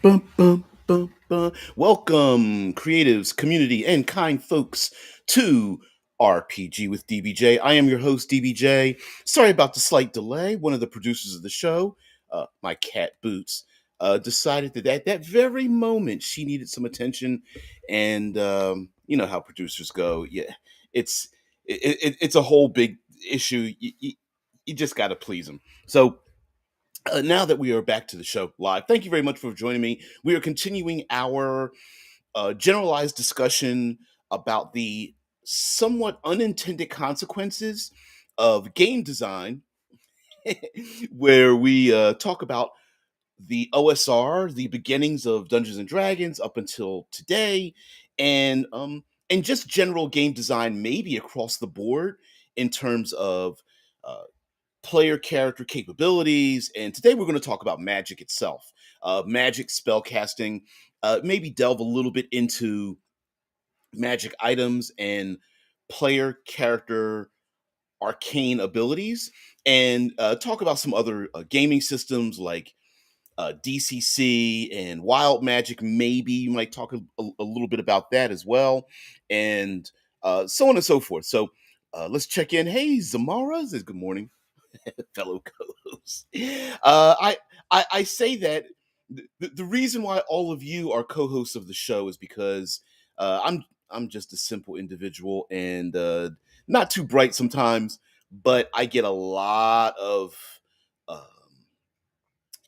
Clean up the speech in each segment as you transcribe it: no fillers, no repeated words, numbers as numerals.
Bum, bum, bum, bum. Welcome, creatives, community, and kind folks, to RPG with DBJ. I am your host, DBJ. Sorry about the slight delay. One of the producers of the show, my cat Boots, decided that at that very moment she needed some attention, and you know how producers go. Yeah, it's it's a whole big issue. You just got to please them. So now that we are back to the show live, thank you very much for joining me. We are continuing our generalized discussion about the somewhat unintended consequences of game design, where we talk about the OSR, the beginnings of Dungeons and Dragons up until today, and just general game design, maybe across the board in terms of uh, player character capabilities. And today we're going to talk about magic itself, magic spell casting, maybe delve a little bit into magic items and player character arcane abilities, and talk about some other gaming systems like DCC and wild magic. Maybe you might talk a little bit about that as well, and so on and so forth. So let's check in. Hey, Zamara says good morning. Fellow co-hosts. I say that the reason why all of you are co-hosts of the show is because I'm just a simple individual and not too bright sometimes, but I get a lot of um,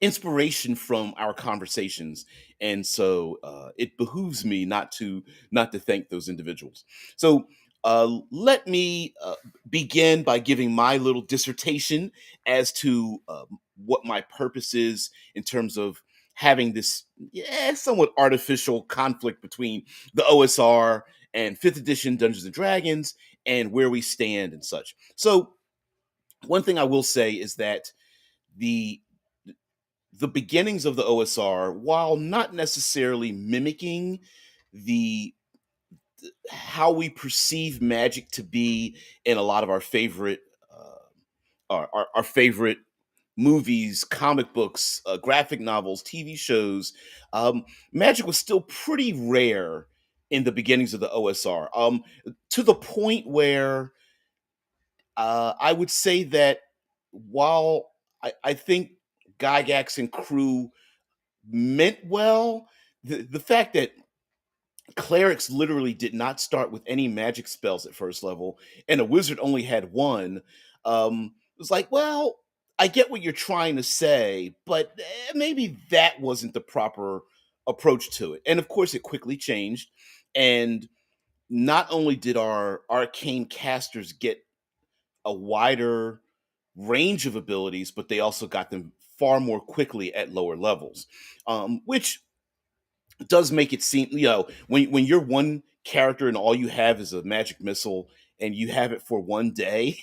inspiration from our conversations, and so it behooves me not to thank those individuals. So let me begin by giving my little dissertation as to what my purpose is in terms of having this somewhat artificial conflict between the OSR and fifth edition Dungeons and Dragons, and where we stand and such. So one thing I will say is that the the beginnings of the OSR, while not necessarily mimicking the how we perceive magic to be in a lot of our favorite our favorite movies, comic books, graphic novels, TV shows, magic was still pretty rare in the beginnings of the OSR. To the point where I would say that while I think Gygax and crew meant well. The fact that clerics literally did not start with any magic spells at first level, and a wizard only had one, it was like, well, I get what you're trying to say, but maybe that wasn't the proper approach to it. And of course, it quickly changed. And not only did our arcane casters get a wider range of abilities, but they also got them far more quickly at lower levels, which does make it seem, when you're one character and all you have is a magic missile and you have it for one day,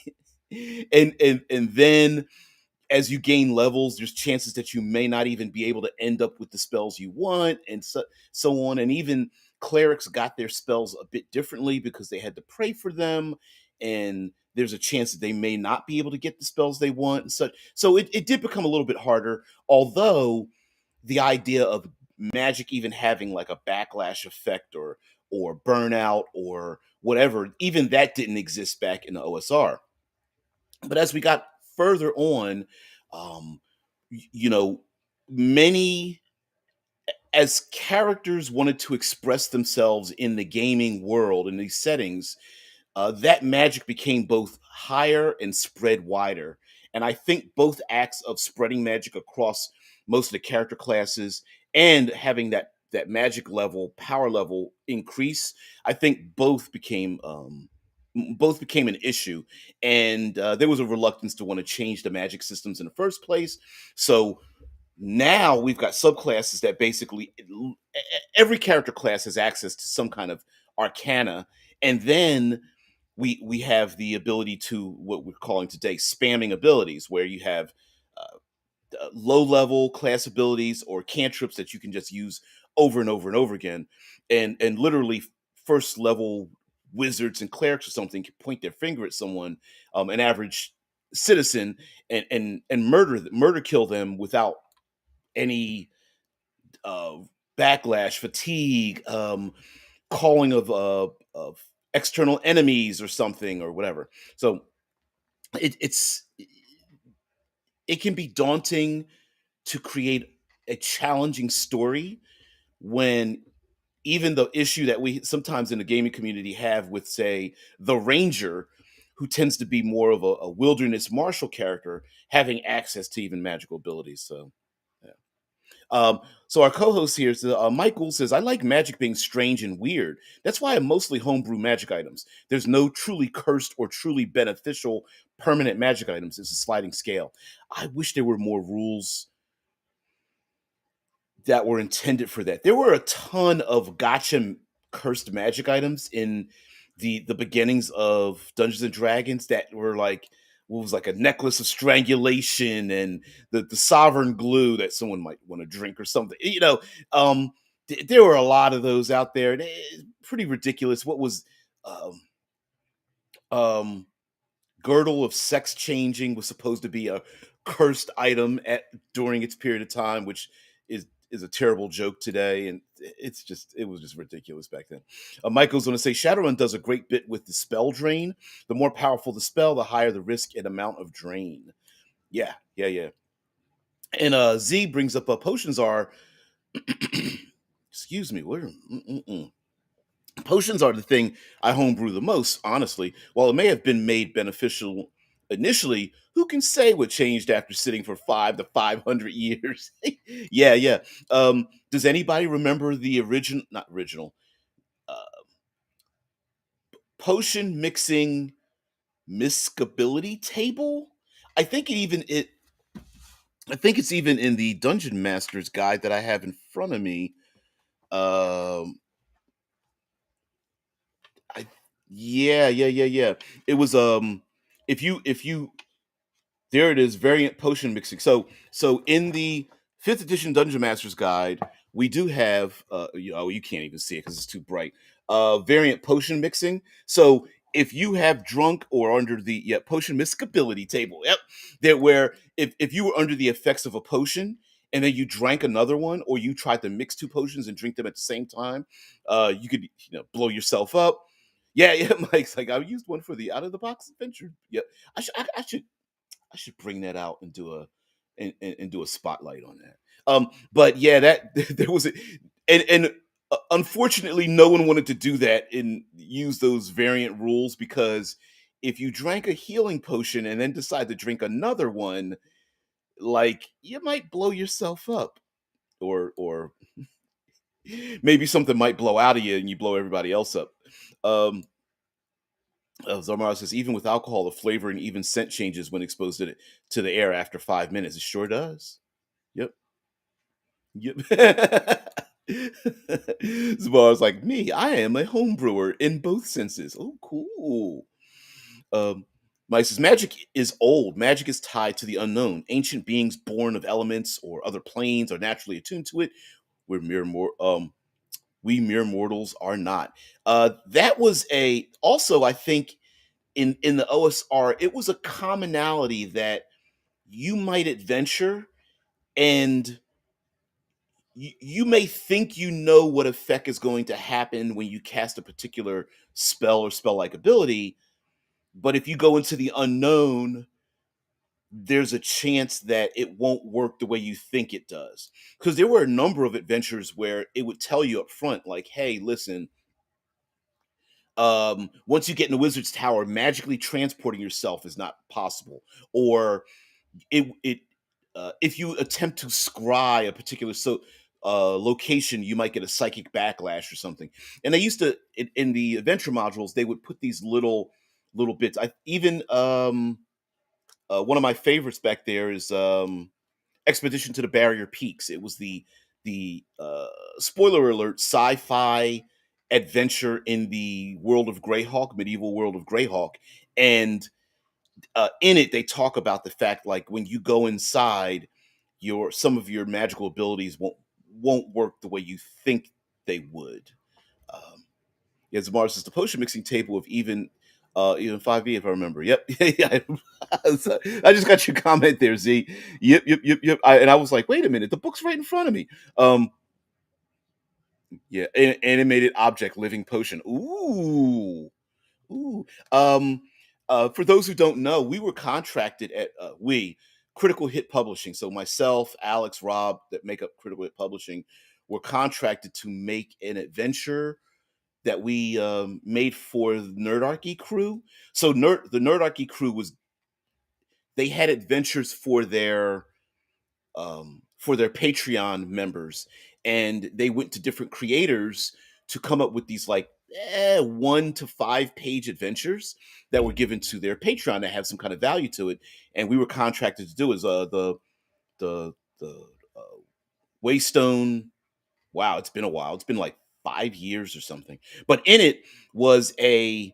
and then as you gain levels, there's chances that you may not even be able to end up with the spells you want, and so on. And even clerics got their spells a bit differently because they had to pray for them, and there's a chance that they may not be able to get the spells they want and such. So it did become a little bit harder, although the idea of magic even having like a backlash effect or burnout or whatever, even that didn't exist back in the OSR. But as we got further on, um, you know, many as characters wanted to express themselves in the gaming world in these settings, that magic became both higher and spread wider. And I think both acts of spreading magic across most of the character classes and having that magic level, power level increase, I think both became an issue, and there was a reluctance to want to change the magic systems in the first place. So now we've got subclasses that basically every character class has access to some kind of arcana, and then we have the ability to what we're calling today spamming abilities, where you have low level class abilities or cantrips that you can just use over and over and over again, and literally first level wizards and clerics or something can point their finger at someone, an average citizen, and murder kill them without any uh, backlash, fatigue, calling of external enemies or something or whatever. So it's it can be daunting to create a challenging story when even the issue that we sometimes in the gaming community have with, say, the ranger, who tends to be more of a wilderness martial character, having access to even magical abilities. So yeah. So our co-host here, Michael, says, I like magic being strange and weird. That's why I mostly homebrew magic items. There's no truly cursed or truly beneficial permanent magic items. It's a sliding scale. I wish there were more rules that were intended for that. There were a ton of gotcha cursed magic items in the beginnings of Dungeons and Dragons that were like, what was like a necklace of strangulation and the sovereign glue that someone might want to drink or something. There were a lot of those out there. And pretty ridiculous. What was um, um, girdle of sex changing was supposed to be a cursed item at during its period of time, which is a terrible joke today, and it was just ridiculous back then. Michael's going to say Shadowrun does a great bit with the spell drain. The more powerful the spell, the higher the risk and amount of drain. Yeah, yeah, yeah. And Z brings up potions are. Excuse me. Where? Potions are the thing I homebrew the most, honestly. While it may have been made beneficial initially, who can say what changed after sitting for 5 to 500 years? Yeah, yeah. Does anybody remember the original, not original, uh, potion mixing miscability table? I think it even it. I think it's even in the Dungeon Master's guide that I have in front of me. Um, I Yeah, yeah, yeah, yeah. It was if you there it is, variant potion mixing. So in the fifth edition Dungeon Master's Guide, we do have oh, you can't even see it because it's too bright. Variant potion mixing. So if you have drunk or under the potion miscability table, yep, that where if you were under the effects of a potion and then you drank another one, or you tried to mix two potions and drink them at the same time, you could blow yourself up. Yeah, yeah, Mike's like, I used one for the out of the box adventure. Yep, I should bring that out and do and do a spotlight on that. But yeah, that there was a, and unfortunately, no one wanted to do that and use those variant rules, because if you drank a healing potion and then decide to drink another one, like, you might blow yourself up, or maybe something might blow out of you and you blow everybody else up. Um, Zarmar says, even with alcohol, the flavor and even scent changes when exposed to the air after 5 minutes. It sure does. Yep. Yep. Zamar's like, me, I am a home brewer in both senses. Oh, cool. Um, Mike says, magic is old. Magic is tied to the unknown. Ancient beings born of elements or other planes are naturally attuned to it. We're we mere mortals are not. That was a also, I think, in the OSR, it was a commonality that you might adventure and you may think you know what effect is going to happen when you cast a particular spell or spell like ability, but if you go into the unknown, there's a chance that it won't work the way you think it does. Because there were a number of adventures where it would tell you up front, like, hey, listen, once you get in the wizard's tower, magically transporting yourself is not possible, or it if you attempt to scry a particular location, you might get a psychic backlash or something. And they used to in the adventure modules, they would put these little bits. I even one of my favorites back there is Expedition to the Barrier Peaks. It was the spoiler alert, sci-fi adventure in the world of Greyhawk, medieval world of Greyhawk. And in it they talk about the fact, like, when you go inside, your some of your magical abilities won't work the way you think they would. um yeah, Zamar says the potion mixing table of even 5e, if I remember. Yep. Yeah. So, I just got your comment there, Z. Yep, yep, yep, yep. And I was like, wait a minute, the book's right in front of me. Yeah, animated object living potion. Ooh. Ooh. Um, for those who don't know, we were contracted at Critical Hit Publishing. So myself, Alex, Rob, that make up Critical Hit Publishing, were contracted to make an adventure that we made for the Nerdarchy crew. So the Nerdarchy crew was they had adventures for their Patreon members, and they went to different creators to come up with these like 1 to 5 page adventures that were given to their Patreon that have some kind of value to it. And we were contracted to do is the Waystone. Wow, it's been a while. It's been like 5 years or something. But in it was a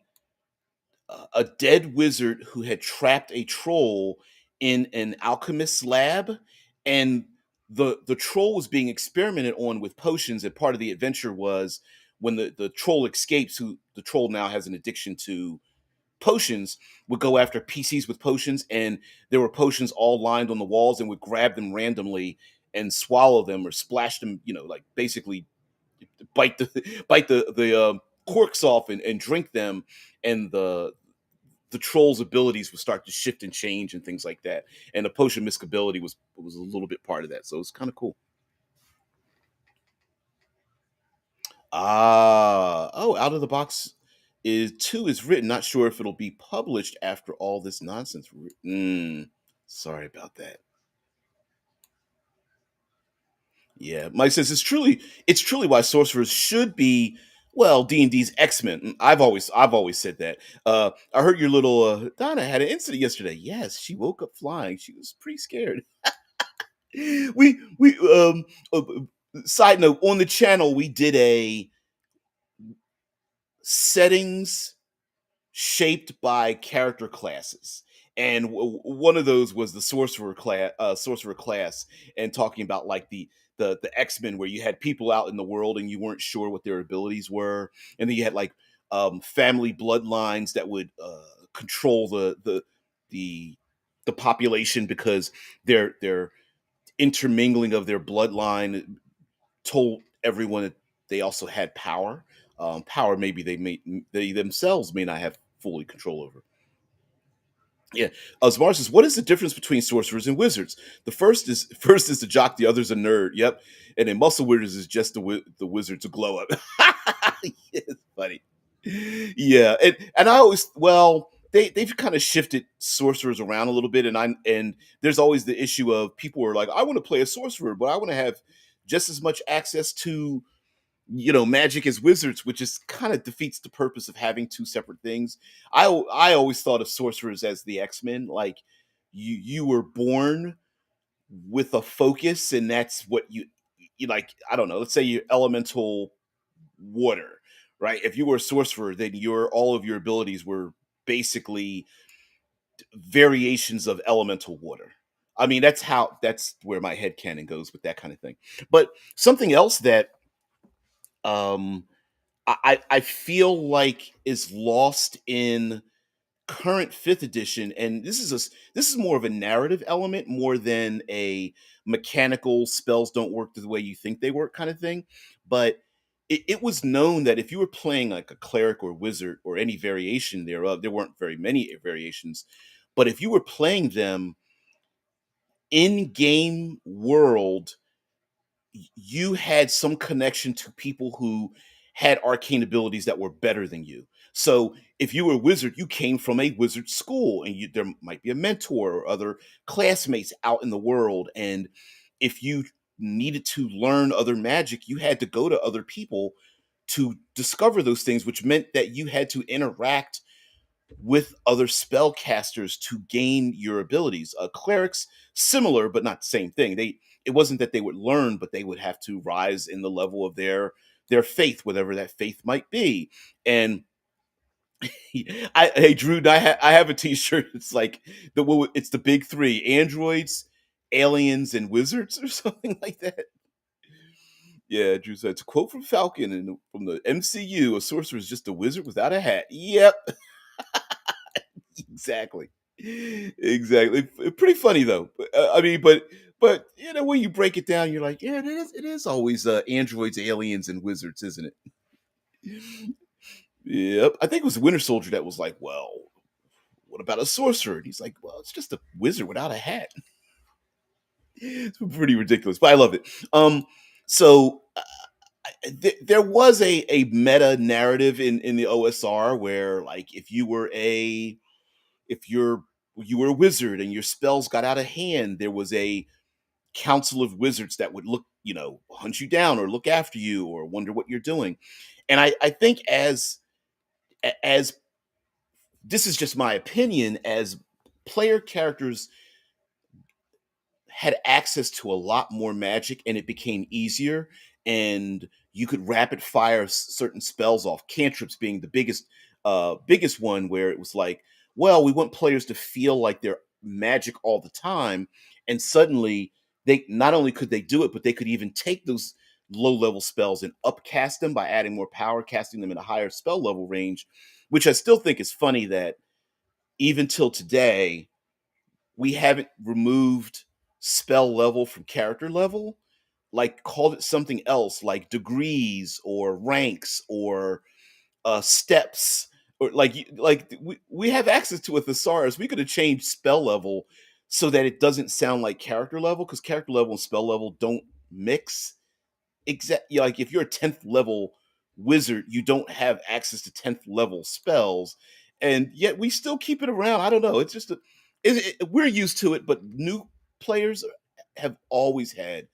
dead wizard who had trapped a troll in an alchemist's lab, and the troll was being experimented on with potions. And part of the adventure was when the troll escapes, who the troll now has an addiction to potions, would go after PCs with potions, and there were potions all lined on the walls, and would grab them randomly and swallow them or splash them, like basically bite the bite the corks off and drink them, and the troll's abilities would start to shift and change and things like that. And the potion misc ability was a little bit part of that, so it's kind of cool. Oh, out of the box is two is written. Not sure if it'll be published after all this nonsense. Sorry about that. Yeah, Mike says it's truly why sorcerers should be D&D's X-Men. I've always said that. I heard your little Donna had an incident yesterday. Yes, she woke up flying. She was pretty scared. We side note, on the channel we did a settings shaped by character classes, and one of those was the sorcerer class, and talking about like the X-Men, where you had people out in the world and you weren't sure what their abilities were, and then you had like family bloodlines that would control the the population, because their intermingling of their bloodline told everyone that they also had power. Power maybe they themselves may not have fully control over. Yeah. Asmar says, "What is the difference between sorcerers and wizards? The first is the jock, the other's a nerd. Yep. And then muscle wizards is just the wizard to glow up." It's funny. Yeah, and I always they've kind of shifted sorcerers around a little bit, and there's always the issue of people are like, I want to play a sorcerer, but I want to have just as much access to magic as wizards, which is kind of defeats the purpose of having two separate things. I always thought of sorcerers as the X-Men, like you were born with a focus, and that's what you like. I don't know. Let's say you're elemental water, right? If you were a sorcerer, then your all of your abilities were basically variations of elemental water. I mean, that's where my head canon goes with that kind of thing. But something else that um I feel like is lost in current fifth edition, and this is more of a narrative element more than a mechanical spells don't work the way you think they work kind of thing. But it was known that if you were playing like a cleric or wizard or any variation thereof, there weren't very many variations, but if you were playing them in game world, you had some connection to people who had arcane abilities that were better than you. So if you were a wizard, you came from a wizard school, and there might be a mentor or other classmates out in the world. And if you needed to learn other magic, you had to go to other people to discover those things, which meant that you had to interact with other spellcasters to gain your abilities. Clerics, similar but not the same thing. It wasn't that they would learn, but they would have to rise in the level of their faith, whatever that faith might be. And hey Drew, I have a T-shirt. It's like it's the big three: androids, aliens, and wizards, or something like that. Yeah, Drew said, it's a quote from Falcon and from the MCU: "A sorcerer is just a wizard without a hat." Yep. Exactly. Exactly. Pretty funny though. I mean, but But when you break it down, you're like, yeah, it is always androids, aliens, and wizards, isn't it? Yep. I think it was Winter Soldier that was like, well, what about a sorcerer? And he's like, well, it's just a wizard without a hat. It's pretty ridiculous, but I love it. So there was a meta narrative in the OSR where, like, if you were a wizard and your spells got out of hand, there was a council of wizards that would look, hunt you down or look after you or wonder what you're doing. And I think as this is just my opinion, as player characters had access to a lot more magic and it became easier, and you could rapid fire certain spells off, cantrips being the biggest one, where it was like, well, we want players to feel like they're magic all the time. And suddenly they not only could they do it, but they could even take those low level spells and upcast them by adding more power, casting them in a higher spell level range, which I still think is funny that even till today we haven't removed spell level from character level, like called it something else, like degrees or ranks or steps, or we have access to a thesaurus. We could have changed spell level so that it doesn't sound like character level, because character level and spell level don't mix. Like if you're a 10th level wizard, you don't have access to 10th level spells, and yet we still keep it around. I don't know. It's just we're used to it, but new players have always had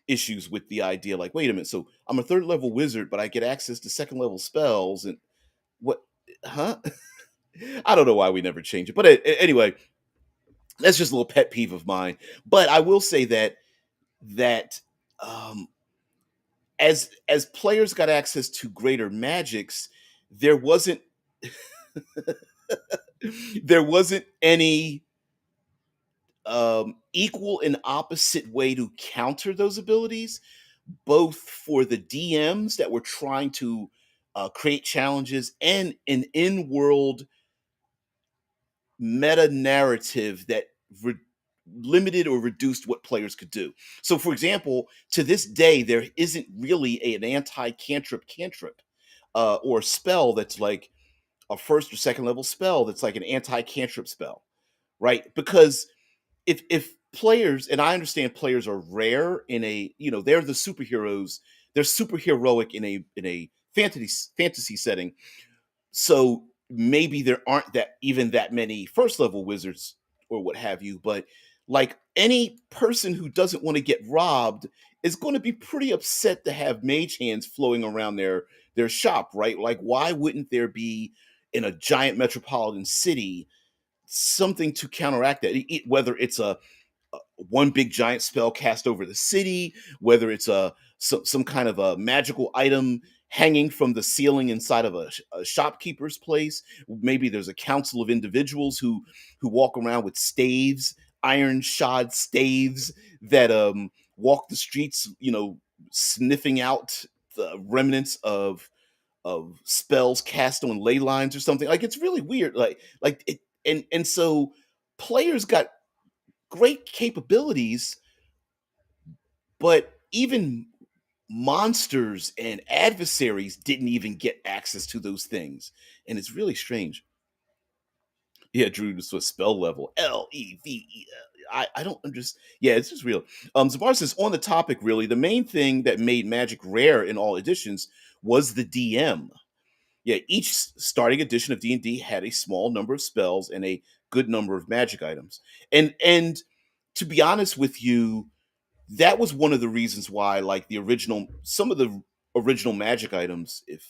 issues with the idea. Like, wait a minute, so I'm a third level wizard, but I get access to second level spells, and what? Huh? I don't know why we never change it, but anyway, that's just a little pet peeve of mine. But I will say that um, as players got access to greater magics, there wasn't there wasn't any equal and opposite way to counter those abilities, both for the DMs that were trying to create challenges and an in-world meta narrative that limited or reduced what players could do. So, for example, to this day, there isn't really an anti-cantrip or spell that's like a first or second level spell that's like an anti-cantrip spell, right? Because if players, and I understand players are rare in a, they're the superheroes, they're superheroic in a fantasy setting, so maybe there aren't that even that many first level wizards or what have you, but like any person who doesn't want to get robbed is going to be pretty upset to have mage hands flowing around their shop, right? Like, why wouldn't there be in a giant metropolitan city something to counteract that? Whether it's one big giant spell cast over the city, whether it's some kind of a magical item hanging from the ceiling inside of a shopkeeper's place. Maybe there's a council of individuals who walk around with staves, iron shod staves that walk the streets, sniffing out the remnants of spells cast on ley lines or something. Like, it's really weird. Like it, and so players got great capabilities, but even monsters and adversaries didn't even get access to those things. And it's really strange. Yeah, Drew, this was spell level Leve. I don't understand. Yeah, it's just real. Zabar says, on the topic, really, the main thing that made Magic rare in all editions was the DM. Yeah, each starting edition of D&D had a small number of spells and a good number of magic items. And to be honest with you, that was one of the reasons why, like, some of the original magic items, if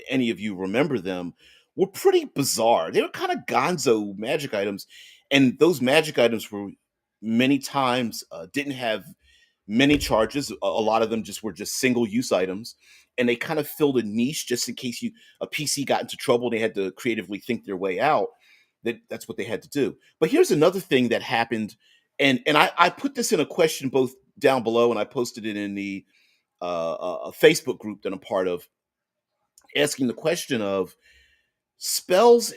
any of you remember them, were pretty bizarre. They were kind of gonzo magic items, and those magic items were many times didn't have many charges. A lot of them just were just single use items, and they kind of filled a niche just in case a PC got into trouble. They had to creatively think their way out. That's what they had to do. But here's another thing that happened, and I put this in a question both down below, and I posted it in the a Facebook group that I'm part of, asking the question of spells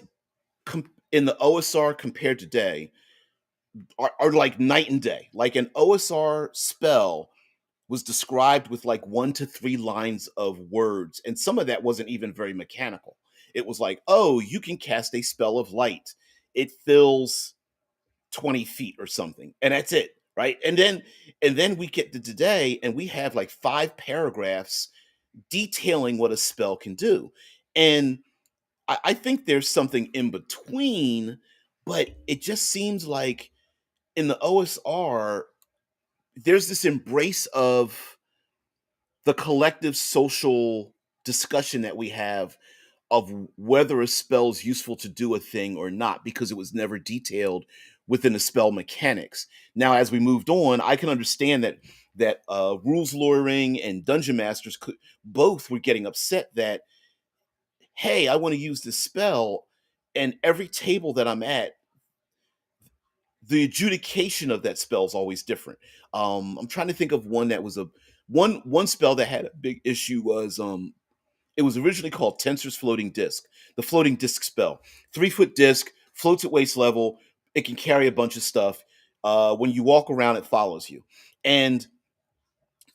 in the OSR compared to today. are like night and day. Like an OSR spell was described with like 1 to 3 lines of words, and some of that wasn't even very mechanical. It was like, oh, you can cast a spell of light. It fills 20 feet or something, and that's it, right? And then we get to today, and we have like 5 paragraphs detailing what a spell can do. And I think there's something in between, but it just seems like in the OSR, there's this embrace of the collective social discussion that we have of whether a spell is useful to do a thing or not, because it was never detailed within the spell mechanics. Now, as we moved on, I can understand that rules lawyering and dungeon masters could both were getting upset that, hey, I want to use this spell, and every table that I'm at, the adjudication of that spell is always different. I'm trying to think of one that was a one spell that had a big issue was it was originally called Tensor's Floating Disc, the floating disc spell. 3 foot disc, floats at waist level. It can carry a bunch of stuff. When you walk around, it follows you. And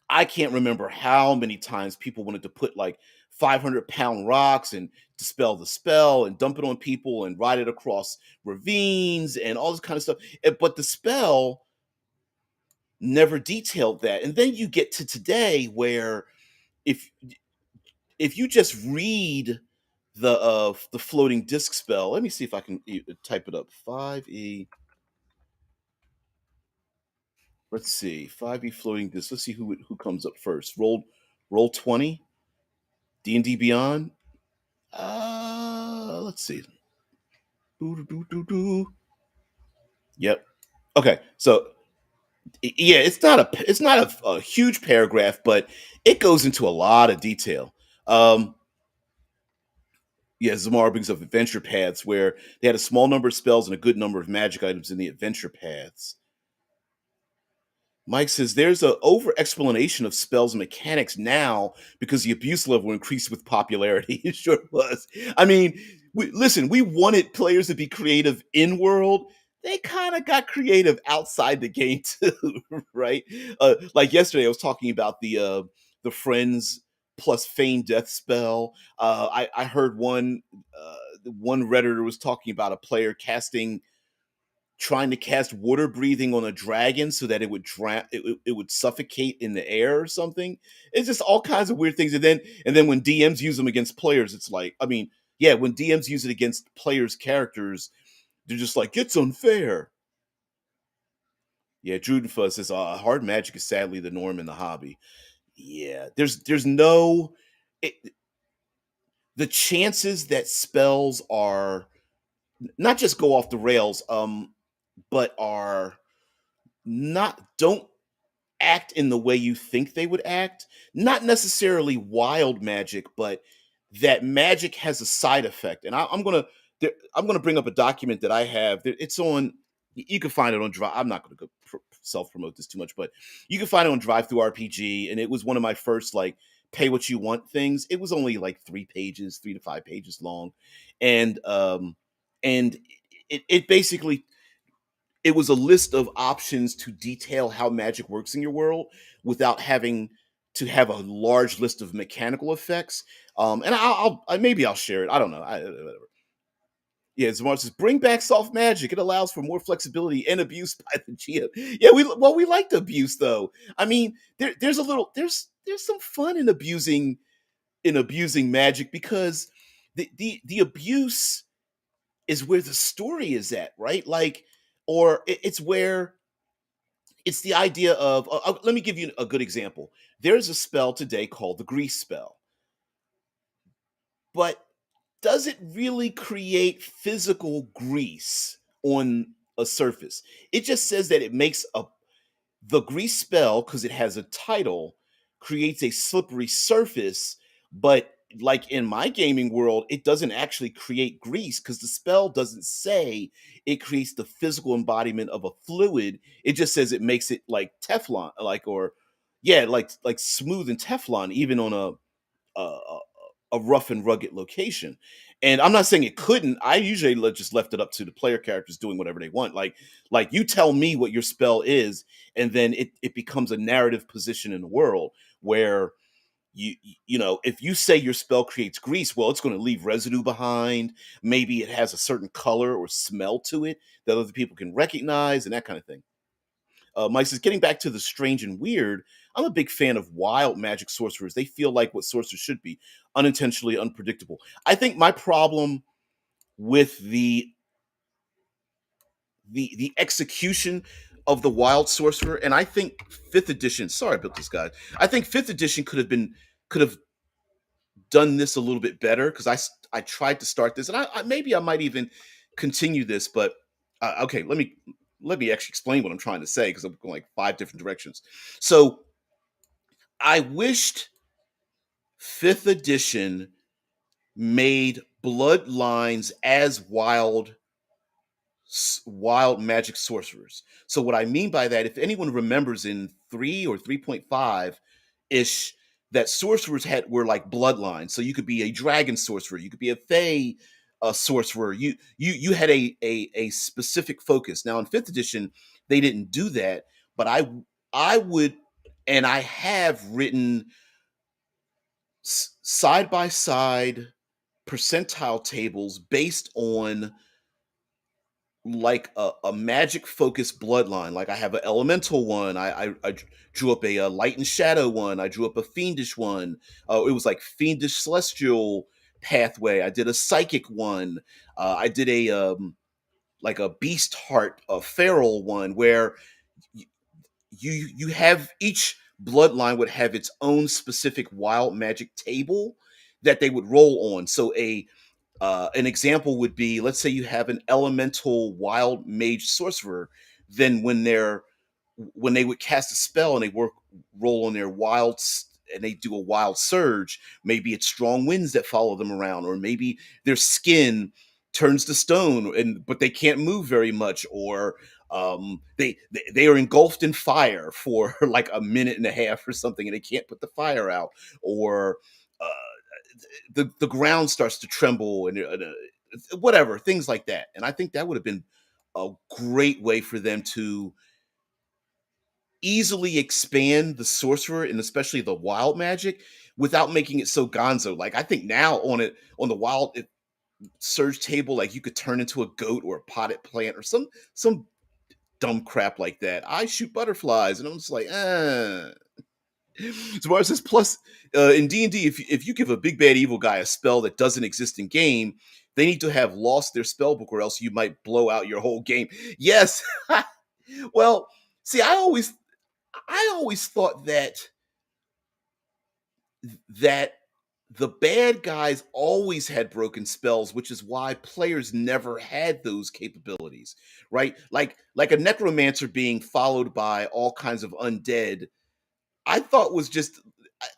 I can't remember how many times people wanted to put like 500-pound rocks and dispel the spell and dump it on people and ride it across ravines and all this kind of stuff. But the spell never detailed that. And then you get to today where if if you just read the floating disc spell, let me see if I can type it up. 5e. Let's see. 5e floating disc. Let's see who comes up first. Roll 20. D&D Beyond. Let's see. Doo-doo-doo-doo-doo. Yep. Okay. So yeah, it's not a huge paragraph, but it goes into a lot of detail. Um, yeah, Zamar brings up adventure paths where they had a small number of spells and a good number of magic items in the adventure paths. Mike says there's a over explanation of spells mechanics now because the abuse level increased with popularity. It sure was. I mean, listen, we wanted players to be creative in world. They kind of got creative outside the game too, right? Like yesterday, I was talking about the friends plus feign death spell. I heard one redditor was talking about a player trying to cast water breathing on a dragon so that it would drown, it would suffocate in the air or something. It's just all kinds of weird things. And then when DMs use them against players, it's like, I mean, yeah, when DMs use it against players' characters, they're just like, it's unfair. Yeah, Drudenfuss says hard magic is sadly the norm in the hobby. Yeah, there's no it, the chances that spells are not just go off the rails, but are not don't act in the way you think they would act. Not necessarily wild magic, but that magic has a side effect. And I'm gonna bring up a document that I have. It's on. You can find it on Drive. I'm not going to go self promote this too much, but you can find it on Drive Through RPG. And it was one of my first like pay what you want things. It was only like 3 pages, 3 to 5 pages long, and it basically it was a list of options to detail how magic works in your world without having to have a large list of mechanical effects. And maybe I'll share it. I don't know. Whatever. Yeah, Zamar says bring back soft magic. It allows for more flexibility and abuse by the GM. Yeah, we like the abuse though. I mean, there's some fun in abusing magic because the abuse is where the story is at, right? Like, or it's where it's the idea of let me give you a good example. There's a spell today called the grease spell, but does it really create physical grease on a surface? It just says that it makes the grease spell, because it has a title, creates a slippery surface, but like in my gaming world, it doesn't actually create grease because the spell doesn't say it creates the physical embodiment of a fluid. It just says it makes it like Teflon, like or yeah, like smooth and Teflon, even on a rough and rugged location. And I'm not saying it couldn't. I usually just left it up to the player characters doing whatever they want. Like you tell me what your spell is, and then it becomes a narrative position in the world where you know, if you say your spell creates grease, well, it's going to leave residue behind. Maybe it has a certain color or smell to it that other people can recognize, and that kind of thing. Mike says, getting back to the strange and weird, I'm a big fan of wild magic sorcerers. They feel like what sorcerers should be, unintentionally unpredictable. I think my problem with the execution of the wild sorcerer, and I think fifth edition. Sorry about this, guys. I think fifth edition could have done this a little bit better because I tried to start this, and I maybe I might even continue this, but okay, let me actually explain what I'm trying to say because I'm going like five different directions. So I wished fifth edition made bloodlines as wild magic sorcerers. So what I mean by that, if anyone remembers in 3 or 3.5 ish, that sorcerers had were like bloodlines. So you could be a dragon sorcerer, you could be a fey sorcerer. You had a specific focus. Now in 5th edition, they didn't do that, but I would, and I have written side by side percentile tables based on like a magic focused bloodline. Like I have an elemental one. I drew up a light and shadow one. I drew up a fiendish one. It was like fiendish celestial pathway. I did a psychic one. I did a like a beast heart, a feral one where you have each bloodline would have its own specific wild magic table that they would roll on. So a an example would be, let's say you have an elemental wild mage sorcerer, then when they would cast a spell and they roll on their and they do a wild surge, maybe it's strong winds that follow them around, or maybe their skin turns to stone and but they can't move very much, or they are engulfed in fire for like a minute and a half or something and they can't put the fire out, or uh, the ground starts to tremble and whatever, things like that. And I think that would have been a great way for them to easily expand the sorcerer and especially the wild magic without making it so gonzo. Like I think now on the wild surge table, like you could turn into a goat or a potted plant or some dumb crap like that. I shoot butterflies, and I'm just like, Zamar says, plus, in D&D, if you give a big bad evil guy a spell that doesn't exist in game, they need to have lost their spell book, or else you might blow out your whole game. Yes. Well, see, I always thought that the bad guys always had broken spells, which is why players never had those capabilities, right? Like a necromancer being followed by all kinds of undead, I thought was just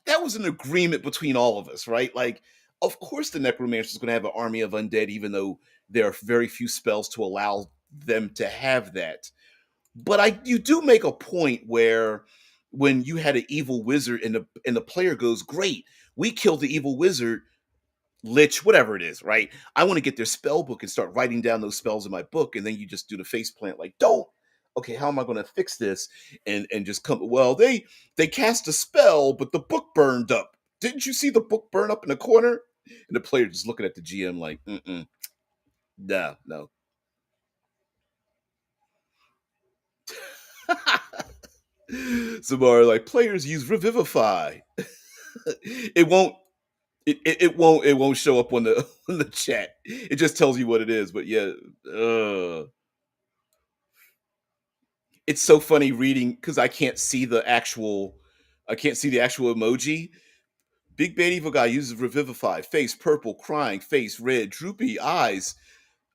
that was an agreement between all of us, right? Like, of course, the necromancer is going to have an army of undead, even though there are very few spells to allow them to have that. But you do make a point where when you had an evil wizard and the player goes, "Great, we killed the evil wizard, lich, whatever it is, right? I want to get their spell book and start writing down those spells in my book." And then you just do the face plant, like, don't. Okay, how am I going to fix this? And just come. Well, they cast a spell, but the book burned up. Didn't you see the book burn up in the corner? And the player just looking at the GM like, no, no. Samara, like, players use revivify. it won't it won't show up on the on the chat. It just tells you what it is. But yeah, it's so funny reading because I can't see the actual emoji. Big bad evil guy uses revivify. Face purple, crying. Face red, droopy eyes.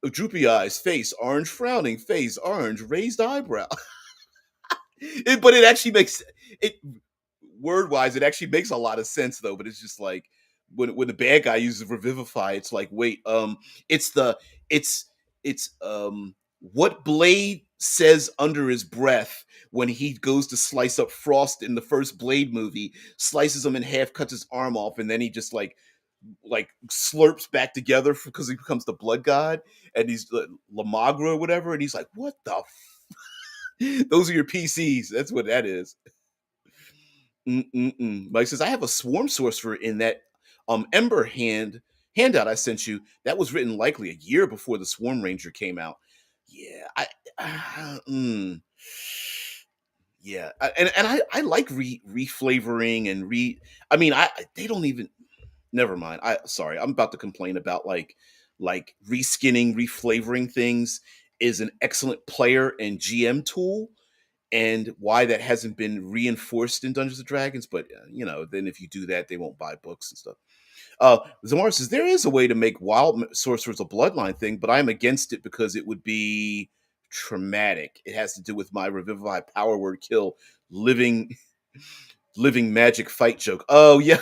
Face orange, frowning. Face orange, raised eyebrow. But it actually makes it word wise. It actually makes a lot of sense though. But it's just like when the bad guy uses revivify, it's like, wait, it's the it's it's what Blade says under his breath when he goes to slice up Frost in the first Blade movie, slices him in half, cuts his arm off, and then he just like like slurps back together because he becomes the blood god, and he's Lamagra or whatever, and he's like, "What the? Those are your PCs. That's what that is." Mm-mm-mm. Mike says, "I have a swarm sorcerer in that Ember handout I sent you. That was written likely a year before the Swarm Ranger came out." Yeah, uh, mm, yeah, and I like reflavoring and re. I mean, they don't even. Never mind. Sorry. I'm about to complain about like reskinning, reflavoring things is an excellent player and GM tool, and why that hasn't been reinforced in Dungeons and Dragons. But then if you do that, they won't buy books and stuff. Zamar says there is a way to make wild sorcerers a bloodline thing, but I'm against it because it would be traumatic. It has to do with my revivify power word kill living living magic fight joke. Oh yeah.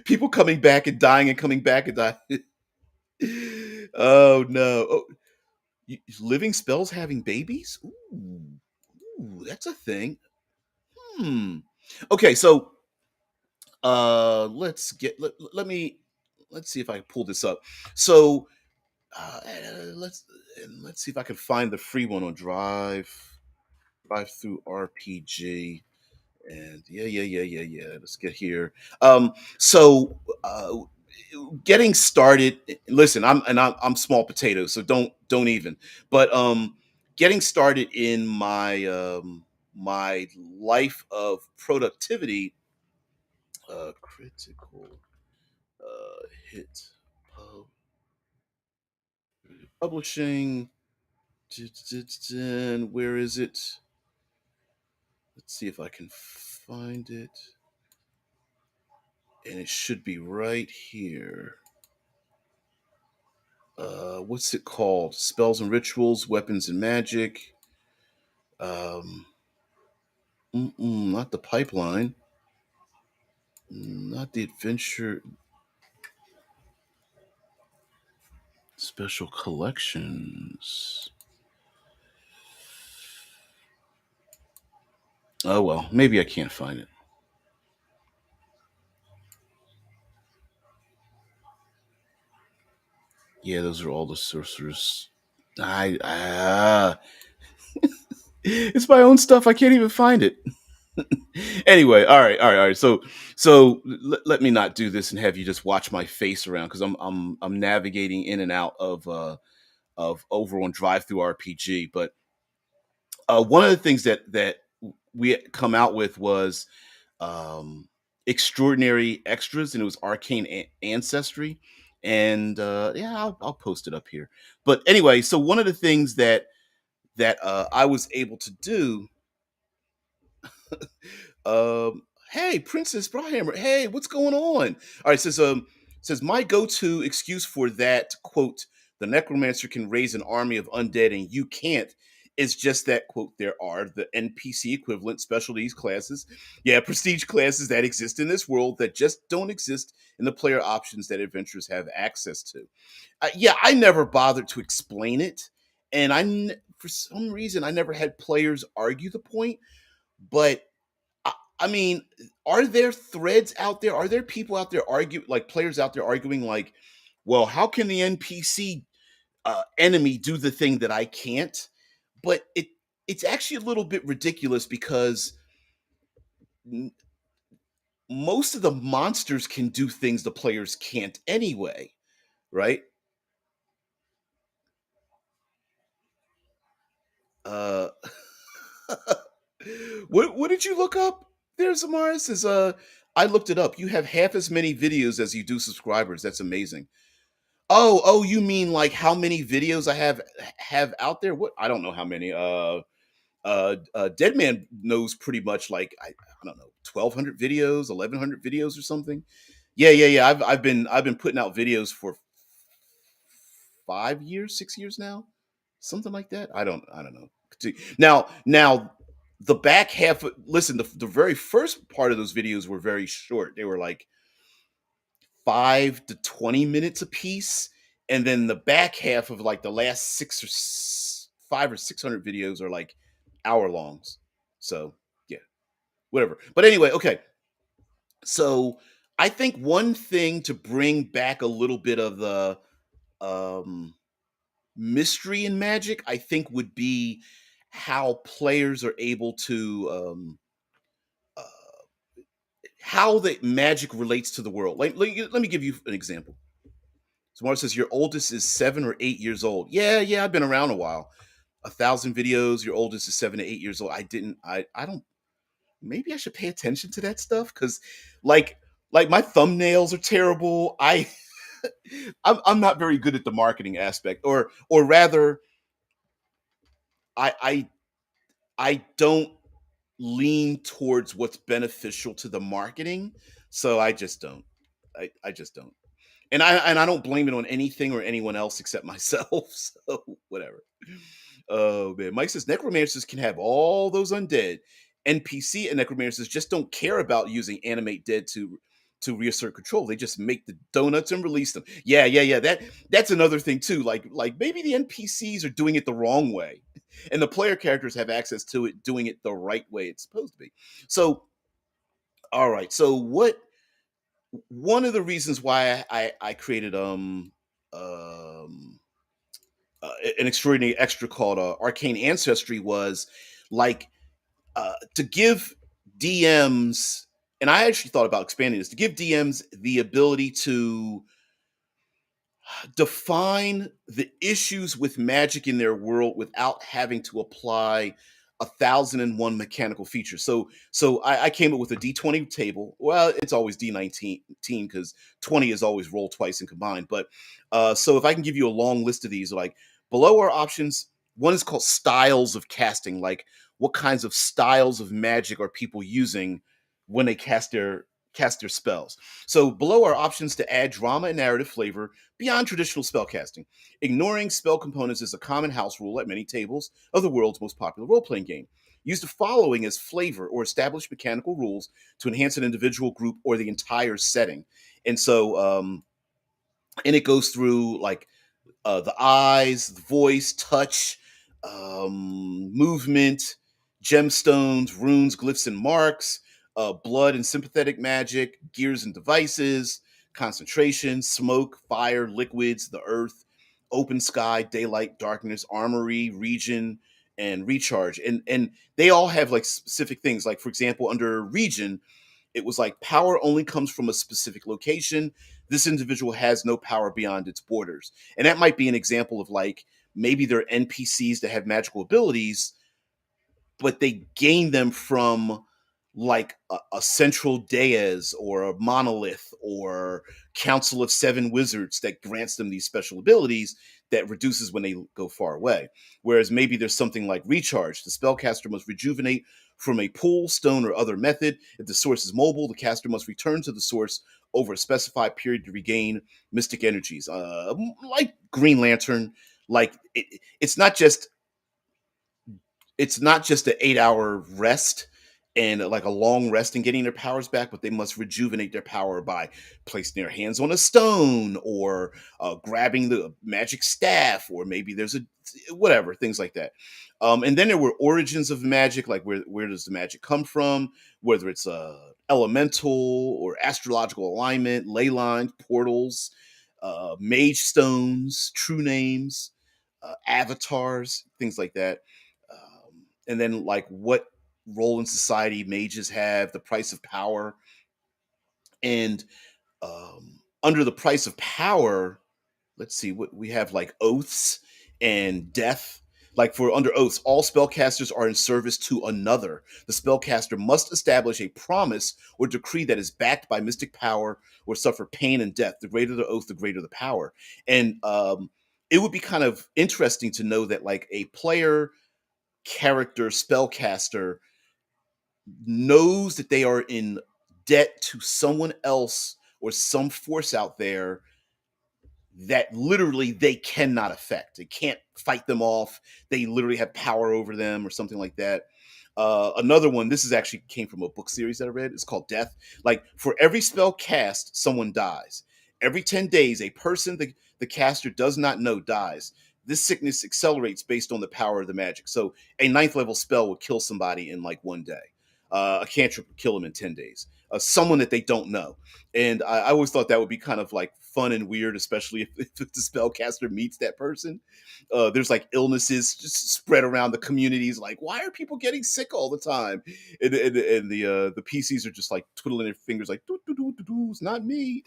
People coming back and dying and coming back and dying. Oh no. Oh, living spells having babies? Ooh, that's a thing. Hmm. Okay, so let me let's see if I can pull this up. So uh let's let's see if I can find the free one on drive through RPG. And yeah. Let's get here. So getting started. Listen, I'm small potatoes, so don't even. But getting started in my life of productivity, critical hit pub- publishing. Where is it? Let's see if I can find it. And it should be right here. What's it called? Spells and rituals, weapons and magic. Um, not the pipeline, not the adventure special collections. Oh well, maybe I can't find it. Yeah, those are all the sorcerers. I it's my own stuff. I can't even find it. Anyway, all right. So let me not do this and have you just watch my face around because I'm navigating in and out of over on Drive Through RPG. But one of the things that we come out with was extraordinary extras, and it was Arcane Ancestry, and yeah, I'll post it up here. But anyway, so one of the things that I was able to do. Hey, Princess Bryhammer. Hey, what's going on? All right, says my go-to excuse for that quote, the necromancer can raise an army of undead and you can't, is just that quote, there are the NPC equivalent specialties classes. Yeah, prestige classes that exist in this world that just don't exist in the player options that adventurers have access to. Yeah, I never bothered to explain it. And for some reason I never had players argue the point, but I mean, are there threads out there? Are there people out there like players out there arguing, like, well, how can the NPC enemy do the thing that I can't? But it's actually a little bit ridiculous because n- most of the monsters can do things the players can't anyway, right? Uh, what did you look up? There's Amaris is I looked it up. You have half as many videos as you do subscribers. That's amazing. Oh, you mean like how many videos I have out there? What I don't know how many. Dead Man knows pretty much like I don't know 1,200 videos, 1,100 videos or something. Yeah. I've been putting out videos for 5 years, 6 years now, something like that. I don't know. Now the back half. Listen, the very first part of those videos were very short. They were like 5 to 20 minutes a piece, and then the back half of like the last 5 or 600 videos are like hour longs. So yeah, whatever. But anyway, okay. So I think one thing to bring back a little bit of the um, mystery in Magic, I think, would be how players are able to uh, how the Magic relates to the world. Like, let me give you an example. Samara says your oldest is 7 or 8 years old. Yeah, yeah, I've been around a while. 1,000 videos. Your oldest is 7 to 8 years old. I didn't. I don't. Maybe I should pay attention to that stuff because, like, like my thumbnails are terrible. I'm not very good at the marketing aspect, or rather, I I I don't lean towards what's beneficial to the marketing, so I just don't. I just don't. And I don't blame it on anything or anyone else except myself. So whatever. Oh man, Mike says necromancers can have all those undead. NPC and necromancers just don't care about using animate dead to reassert control. They just make the donuts and release them. Yeah, yeah, yeah. That's another thing too. Like maybe the NPCs are doing it the wrong way, and the player characters have access to it doing it the right way it's supposed to be. So all right. So what one of the reasons why I created um uh, an extraordinary extra called Arcane Ancestry was like to give DMs, and I actually thought about expanding this to give DMs the ability to define the issues with magic in their world without having to apply 1,001 mechanical features. So I came up with a D20 table. Well, it's always D19 because 20 is always roll twice and combined. But so if I can give you a long list of these, like below are options. One is called styles of casting, like what kinds of styles of magic are people using when they cast their spells. So below are options to add drama and narrative flavor beyond traditional spellcasting. Ignoring spell components is a common house rule at many tables of the world's most popular role playing game. Use the following as flavor or establish mechanical rules to enhance an individual, group, or the entire setting. And so, and it goes through like the eyes, the voice, touch, movement, gemstones, runes, glyphs, and marks, blood and sympathetic magic, gears and devices, concentration, smoke, fire, liquids, the earth, open sky, daylight, darkness, armory, region, and recharge. And they all have like specific things. Like for example, under region, it was like power only comes from a specific location. This individual has no power beyond its borders. And that might be an example of like maybe they're NPCs that have magical abilities, but they gain them from like a central dais or a monolith or council of seven wizards that grants them these special abilities that reduces when they go far away. Whereas maybe there's something like recharge. The spellcaster must rejuvenate from a pool, stone, or other method. If the source is mobile, the caster must return to the source over a specified period to regain mystic energies. Like Green Lantern, like it's not just an 8 hour rest and like a long rest and getting their powers back, but they must rejuvenate their power by placing their hands on a stone or grabbing the magic staff, or maybe there's a whatever things like that. And then there were origins of magic, like where does the magic come from, whether it's elemental or astrological alignment, ley lines, portals, mage stones, true names, avatars, things like that. And then like what role in society mages have, the price of power, and under the price of power, let's see what we have like oaths and death. Like for under oaths, all spellcasters are in service to another. The spellcaster must establish a promise or decree that is backed by mystic power or suffer pain and death. The greater the oath, the greater the power. And it would be kind of interesting to know that like a player character spellcaster knows that they are in debt to someone else or some force out there that literally they cannot affect. They can't fight them off. They literally have power over them or something like that. Another one, this is actually came from a book series that I read. It's called Death. Like for every spell cast, someone dies. Every 10 days, a person the caster does not know dies. This sickness accelerates based on the power of the magic. So a ninth level spell would kill somebody in like one day. a cantrip will kill them in 10 days. Someone that they don't know. And I always thought that would be kind of like fun and weird, especially if the spellcaster meets that person. There's like illnesses just spread around the communities. Like, why are people getting sick all the time? And the PCs are just like twiddling their fingers, like, doo, doo, doo, doo, doo, it's not me.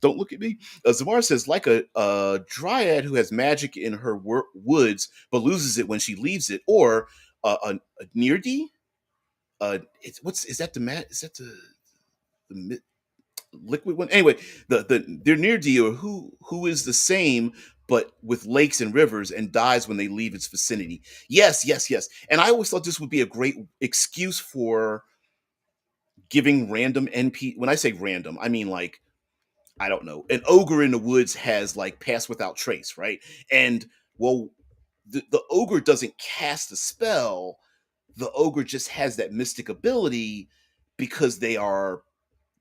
Don't look at me. Zamar says, like a dryad who has magic in her woods but loses it when she leaves it, or a near D. It's what's is that the mat? Is that the liquid one? Anyway, they're near D, or who is the same but with lakes and rivers and dies when they leave its vicinity. Yes, yes, yes. And I always thought this would be a great excuse for giving random NP. When I say random, I mean like, I don't know. An ogre in the woods has like pass without trace, right? And well, the ogre doesn't cast a spell. The ogre just has that mystic ability because they are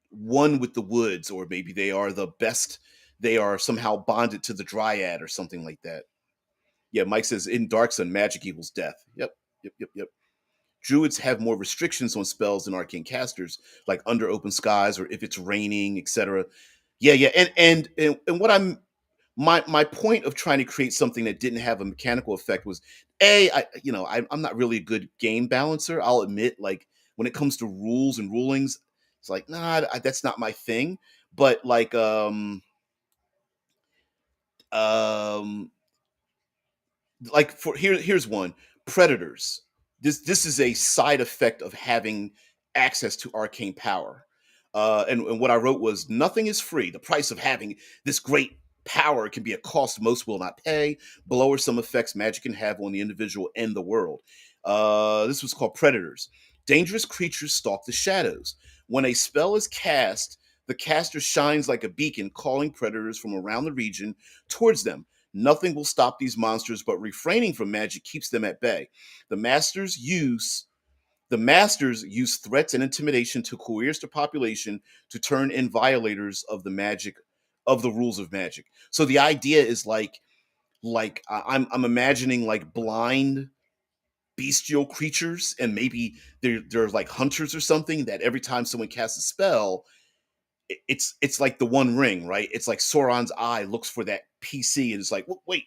one with the woods, or maybe they are the best. They are somehow bonded to the dryad or something like that. Yeah, Mike says in Dark Sun, magic equals death. Yep, yep, yep, yep. Druids have more restrictions on spells than arcane casters, like under open skies or if it's raining, etc. Yeah, yeah, and what I'm my point of trying to create something that didn't have a mechanical effect was I'm not really a good game balancer. I'll admit, like when it comes to rules and rulings, it's like that's not my thing. But like um here's one. Predators. This is a side effect of having access to arcane power. And what I wrote was, nothing is free. The price of having this great power can be a cost most will not pay. Below are some effects magic can have on the individual and the world. This was called Predators. Dangerous creatures stalk the shadows. When a spell is cast, the caster shines like a beacon, calling predators from around the region towards them. Nothing will stop these monsters, but refraining from magic keeps them at bay. The masters use the masters use threats and intimidation to coerce the population to turn in violators of the magic of the rules of magic. So the idea is I'm imagining like blind bestial creatures, and maybe they're like hunters or something, that every time someone casts a spell, it's like the One Ring, right? It's like Sauron's eye looks for that PC and it's like, wait,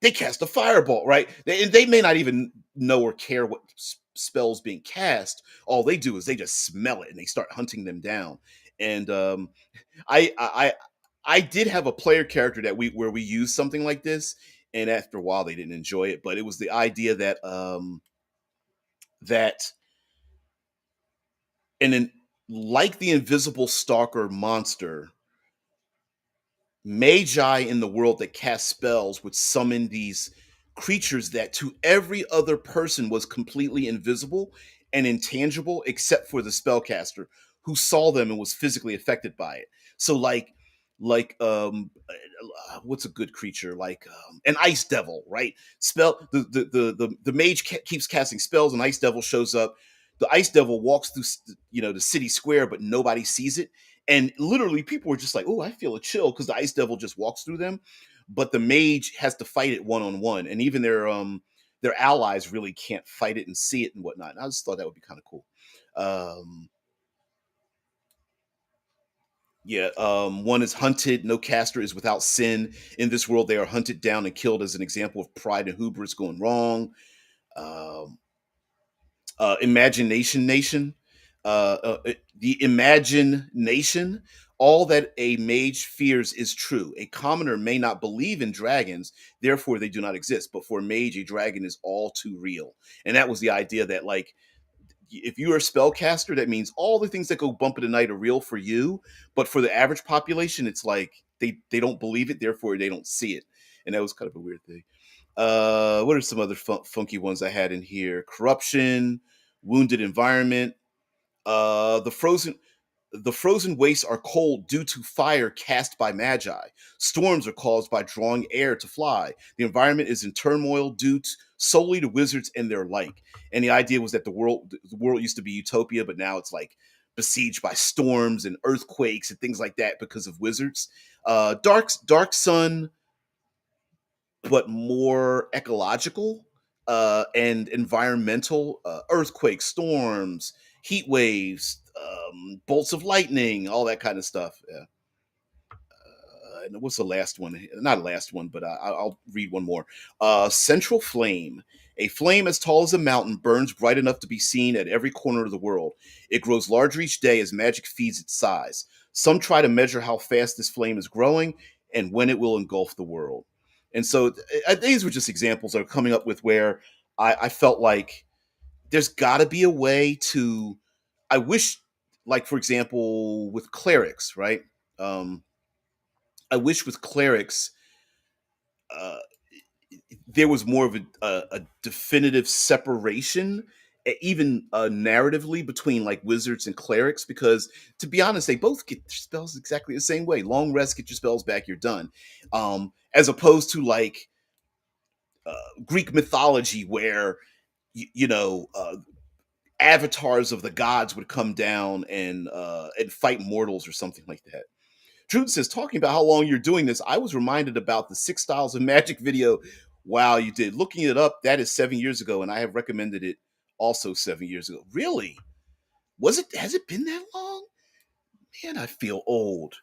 they cast a fireball, right? They may not even know or care what spells being cast. All they do is they just smell it and they start hunting them down. And I, I I did have a player character that we used something like this, and after a while they didn't enjoy it. But it was the idea that that and then, like the invisible stalker monster, magi in the world that cast spells would summon these creatures that to every other person was completely invisible and intangible except for the spellcaster, who saw them and was physically affected by it. So what's a good creature, like an ice devil, right? Spell the mage keeps casting spells, and ice devil shows up. The ice devil walks through the city square, but nobody sees it, and literally people were just like, oh, I feel a chill because the ice devil just walks through them. But the mage has to fight it one on one, and even their allies really can't fight it and see it and whatnot. And I just thought that would be kind of cool. um yeah, one is hunted. No caster is without sin. In this world, they are hunted down and killed as an example of pride and hubris going wrong. Um, Imagination Nation. The Imagination. All that a mage fears is true. A commoner may not believe in dragons, therefore they do not exist. But for a mage, a dragon is all too real. And that was the idea that, like, if you're a spellcaster, that means all the things that go bump in the night are real for you. But for the average population, it's like they don't believe it, therefore they don't see it. And that was kind of a weird thing. What are some other funky ones I had in here? Corruption, wounded environment. Uh, the frozen the frozen wastes are cold due to fire cast by magi. Storms are caused by drawing air to fly. The environment is in turmoil due solely to wizards and their like. And the idea was that the world used to be utopia, but now it's like besieged by storms and earthquakes and things like that because of wizards. Dark Sun, but more ecological and environmental, earthquakes, storms, heat waves, bolts of lightning, all that kind of stuff. Yeah. And what's the last one? Not last one, but I'll read one more. Central flame. A flame as tall as a mountain burns bright enough to be seen at every corner of the world. It grows larger each day as magic feeds its size. Some try to measure how fast this flame is growing and when it will engulf the world. And so these were just examples that are coming up with where I felt like there's got to be a way to. I wish, like for example, with clerics, right? Um, I wish with clerics, uh, there was more of a definitive separation, even narratively, between like wizards and clerics. Because to be honest, they both get their spells exactly the same way. Long rest, get your spells back, you're done. As opposed to like Greek mythology, where you know avatars of the gods would come down and fight mortals or something like that. Truth says, talking about how long you're doing this, I was reminded about the Six Styles of Magic video. Wow, you did. Looking it up, that is 7 years ago, and I have recommended it also 7 years ago. Really? Was it? Has it been that long? Man, I feel old.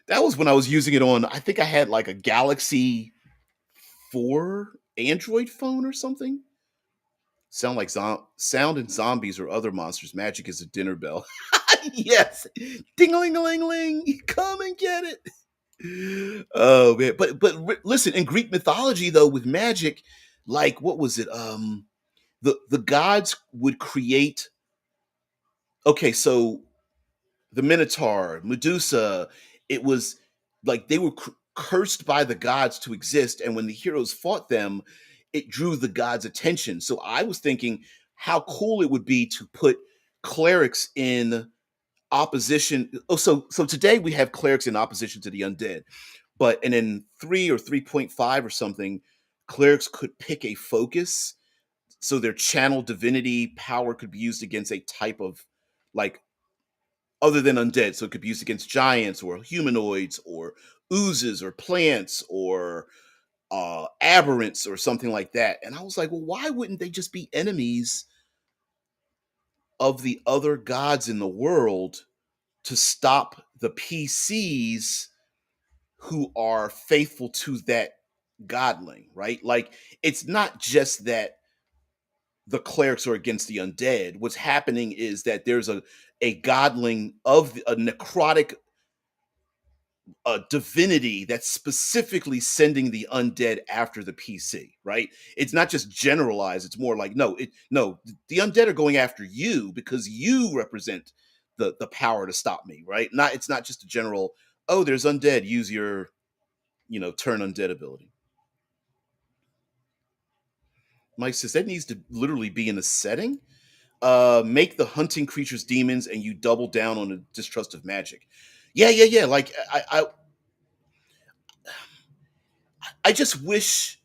That was when I was using it on. I think I had like a Galaxy 4 Android phone or something. Sound and zombies or other monsters. Magic is a dinner bell. Yes, ding a ling a ling ling. Come and get it. Oh man, but listen, in Greek mythology though, with magic, like what was it? The gods would create. Okay, so the Minotaur, Medusa, it was like they were cursed by the gods to exist, and when the heroes fought them, it drew the gods' attention. So I was thinking how cool it would be to put clerics in opposition. Oh, so today we have clerics in opposition to the undead. But and in 3 or 3.5 or something, clerics could pick a focus, so their channel divinity power could be used against a type of like other than undead. So it could be used against giants or humanoids or oozes or plants or aberrants or something like that. And I was like, well, why wouldn't they just be enemies of the other gods in the world to stop the PCs who are faithful to that godling, right? Like it's not just that the clerics are against the undead. What's happening is that there's a godling of a necrotic divinity that's specifically sending the undead after the PC, right? It's not just generalized. It's more like no, the undead are going after you because you represent the power to stop me, right? Not it's not just a general. Oh, there's undead. Use your turn undead ability. Mike says that needs to literally be in a setting. Make the hunting creatures demons, and you double down on the distrust of magic. Yeah. Like I just wish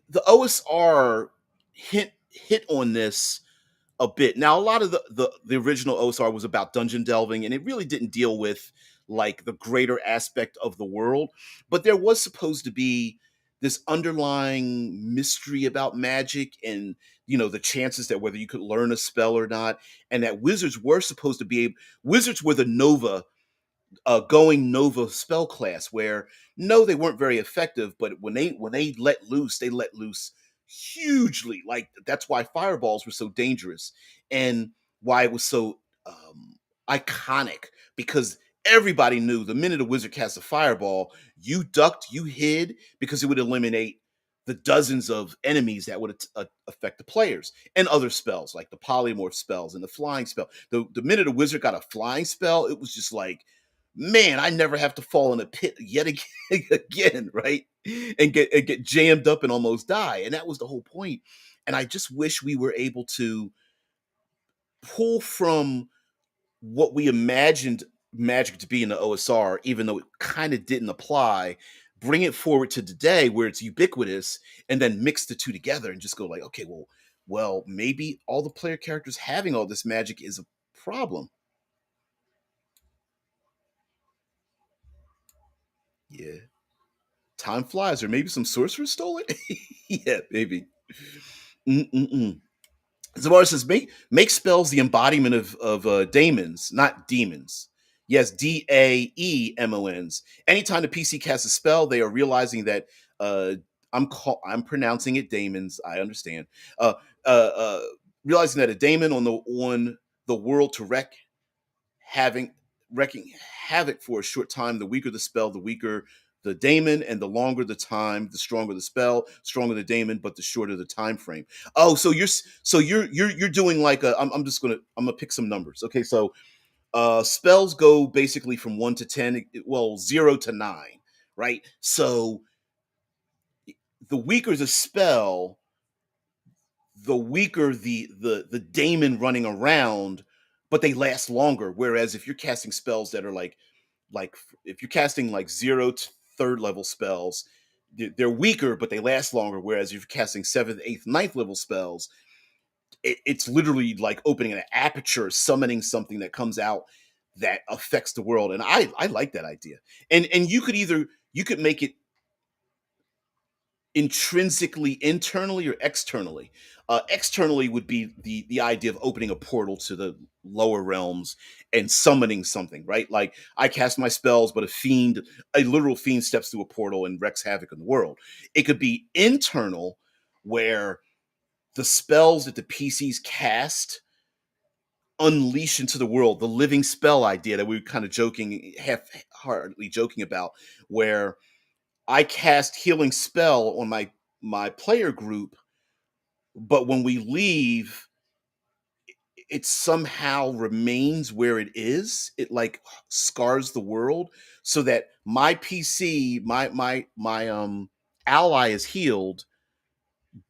the OSR hit on this a bit. Now, a lot of the original OSR was about dungeon delving, and it really didn't deal with like the greater aspect of the world. But there was supposed to be this underlying mystery about magic and the chances that whether you could learn a spell or not, and that wizards were supposed to be able. Wizards were the Nova going Nova spell class, where no, they weren't very effective, but when they let loose hugely. Like that's why fireballs were so dangerous and why it was so iconic, because everybody knew the minute a wizard cast a fireball, you ducked, you hid, because it would eliminate the dozens of enemies that would affect the players, and other spells like the polymorph spells and the flying spell. The minute a wizard got a flying spell, it was just like, man, I never have to fall in a pit yet again, right? And get jammed up and almost die. And that was the whole point. And I just wish we were able to pull from what we imagined magic to be in the OSR, even though it kind of didn't apply, bring it forward to today where it's ubiquitous, and then mix the two together and just go like, okay, well, maybe all the player characters having all this magic is a problem. Yeah. Time flies, or maybe some sorcerer stole it. Yeah, maybe. Mm-mm-mm. Zamar says, make spells the embodiment of daemons, not demons. Yes, Daemons. Anytime the PC casts a spell, they are realizing that uh, I'm pronouncing it daemons. I understand. Uh, uh, realizing that a daemon on the world to having wrecking havoc for a short time. The weaker the spell, the weaker the daemon, and the longer the time, the stronger the spell, stronger the daemon, but the shorter the time frame. Oh, so you're doing like a. I'm gonna pick some numbers. Okay, so spells go basically from 1 to 10. Well, 0 to 9, right? So the weaker the spell, the weaker the daemon running around, but they last longer. Whereas if you're casting spells that are like if you're casting like 0 to 3rd level spells, they're weaker but they last longer. Whereas if you're casting 7th, 8th, 9th level spells, it's literally like opening an aperture, summoning something that comes out that affects the world. And I like that idea. And you could make it intrinsically internally or externally. Externally would be the idea of opening a portal to the lower realms and summoning something, right? Like I cast my spells, but a literal fiend steps through a portal and wreaks havoc in the world. It could be internal, where the spells that the PCs cast unleash into the world, the living spell idea that we were kind of half-heartedly joking about, where I cast healing spell on my player group, but when we leave, it somehow remains where it is. It like scars the world, so that my PC, my ally is healed,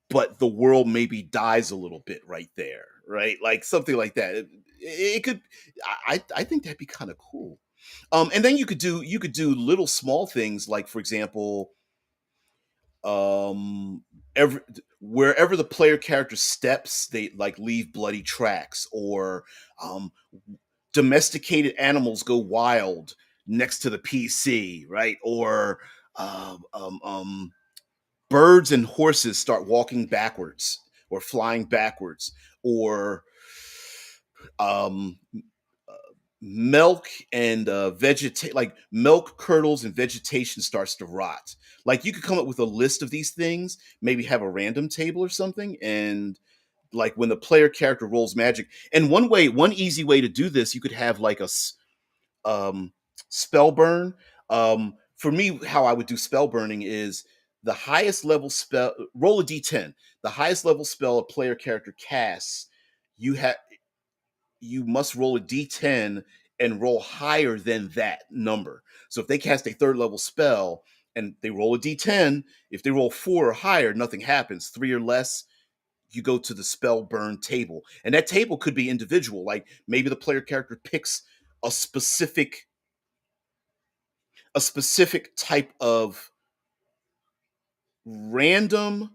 but the world maybe dies a little bit right there, right? Like something like that. It could. I think that'd be kind of cool. And then you could do little small things, like for example, um every wherever the player character steps, they like leave bloody tracks, or um domesticated animals go wild next to the PC, right? Or um um, um birds and horses start walking backwards or flying backwards, or um milk and vegetate like milk curdles and vegetation starts to rot. Like you could come up with a list of these things, maybe have a random table or something, and like when the player character rolls magic. And one easy way to do this, you could have like um spell burn. For me, how I would do spell burning is the highest level spell, roll a d10. The highest level spell a player character casts, you have you must roll a d10 and roll higher than that number. So if they cast a 3rd level spell and they roll a d10, if they roll 4 or higher, nothing happens. 3 or less, you go to the spell burn table. And that table could be individual. Like maybe the player character picks a specific type of random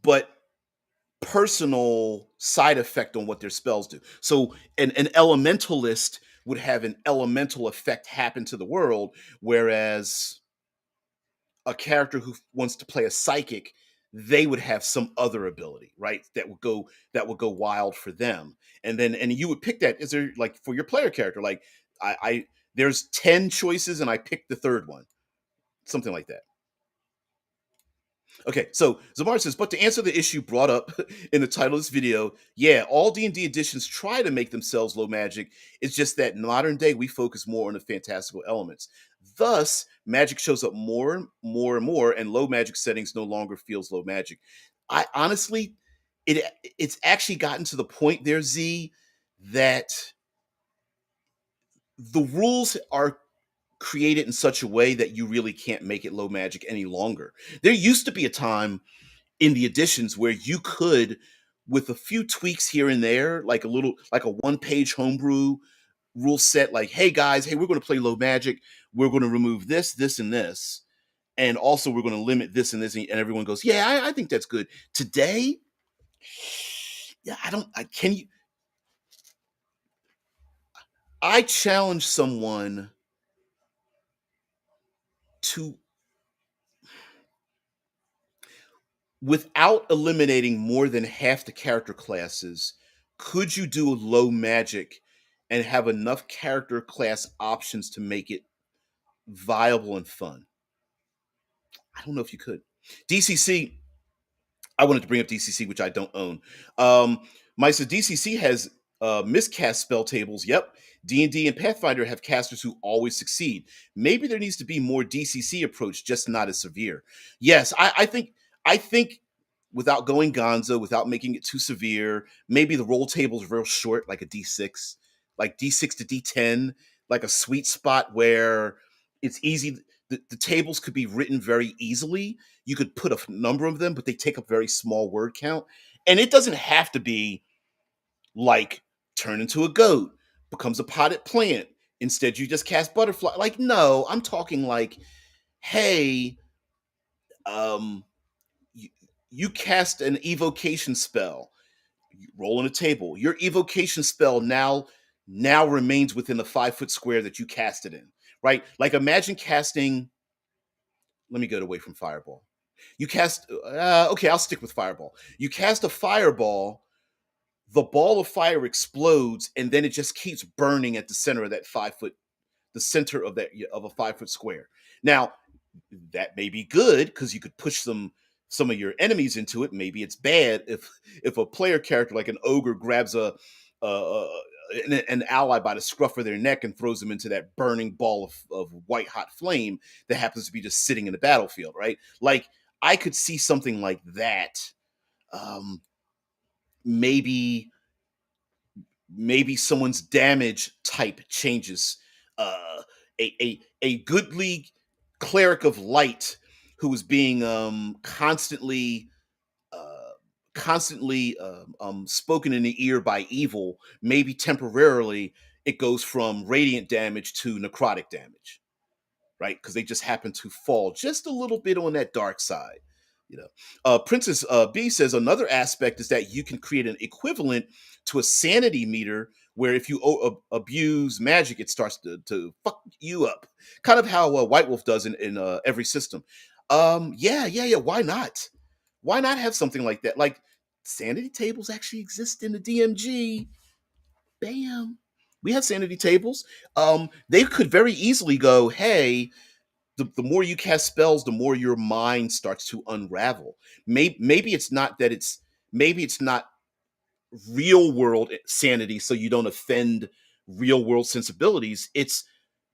but personal side effect on what their spells do. So an elementalist would have an elemental effect happen to the world, whereas a character who wants to play a psychic, they would have some other ability, right? That would go wild for them. And you would pick that. Is there like for your player character, like I there's 10 choices and I picked the third one, something like that. Okay, so Zamar says, but to answer the issue brought up in the title of this video, yeah, all D&D editions try to make themselves low magic. It's just that in modern day, we focus more on the fantastical elements. Thus, magic shows up more and more and more, and low magic settings no longer feels low magic. I honestly, it's actually gotten to the point there, Z, that the rules are created in such a way that you really can't make it low magic any longer. There used to be a time in the editions where you could, with a few tweaks here and there, like a one-page homebrew rule set, like, hey guys, hey, we're going to play low magic, we're going to remove this and this, and also we're going to limit this and this, and everyone goes, yeah, I think that's good. Today, yeah, I challenge someone to without eliminating more than half the character classes, could you do low magic and have enough character class options to make it viable and fun? I don't know if you could. DCC, I wanted to bring up DCC, which I don't own. Misa DCC has miscast spell tables. Yep, D&D and Pathfinder have casters who always succeed. Maybe there needs to be more DCC approach, just not as severe. Yes, I think without going Gonzo, without making it too severe, maybe the roll table is real short, like a D6, like D6 to D10, like a sweet spot where it's easy. The tables could be written very easily. You could put a number of them, but they take up very small word count. And it doesn't have to be like turn into a goat, becomes a potted plant. Instead, you just cast butterfly. Like, no, I'm talking like, hey, um, you, you cast an evocation spell, you roll on a table. Your evocation spell now remains within the 5 foot square that you cast it in. Right? Like imagine casting. Let me get away from fireball. You cast. Okay, I'll stick with fireball. You cast a fireball. The ball of fire explodes, and then it just keeps burning at the center of that 5 foot, the center of that of a 5 foot square. Now, that may be good because you could push some of your enemies into it. Maybe it's bad if a player character like an ogre grabs a an ally by the scruff of their neck and throws them into that burning ball of white hot flame that happens to be just sitting in the battlefield, right? Like I could see something like that. Um, maybe maybe someone's damage type changes. A goodly cleric of light who is being uh, constantly spoken in the ear by evil. Maybe temporarily it goes from radiant damage to necrotic damage, right? Because they just happen to fall just a little bit on that dark side. You know, Princess B says another aspect is that you can create an equivalent to a sanity meter where if you abuse magic, it starts to fuck you up. Kind of how White Wolf does in every system. Yeah. Why not? Why not have something like that? Like sanity tables actually exist in the DMG. Bam. We have sanity tables. They could very easily go, hey, the more you cast spells, the more your mind starts to unravel. Maybe it's not that maybe it's not real world sanity, so you don't offend real world sensibilities. It's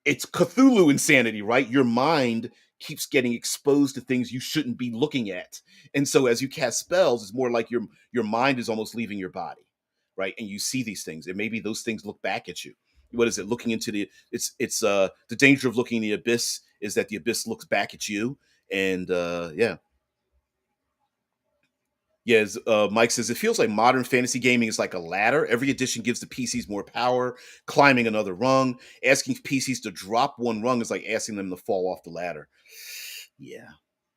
Cthulhu insanity, right? Your mind keeps getting exposed to things you shouldn't be looking at, and so as you cast spells, it's more like your mind is almost leaving your body, right? And you see these things, and maybe those things look back at you. What is it? Looking into it's the danger of looking in the abyss is that the abyss looks back at you, and yeah. Yes, Mike says it feels like modern fantasy gaming is like a ladder. Every edition gives the PCs more power, climbing another rung. Asking PCs to drop one rung is like asking them to fall off the ladder. Yeah,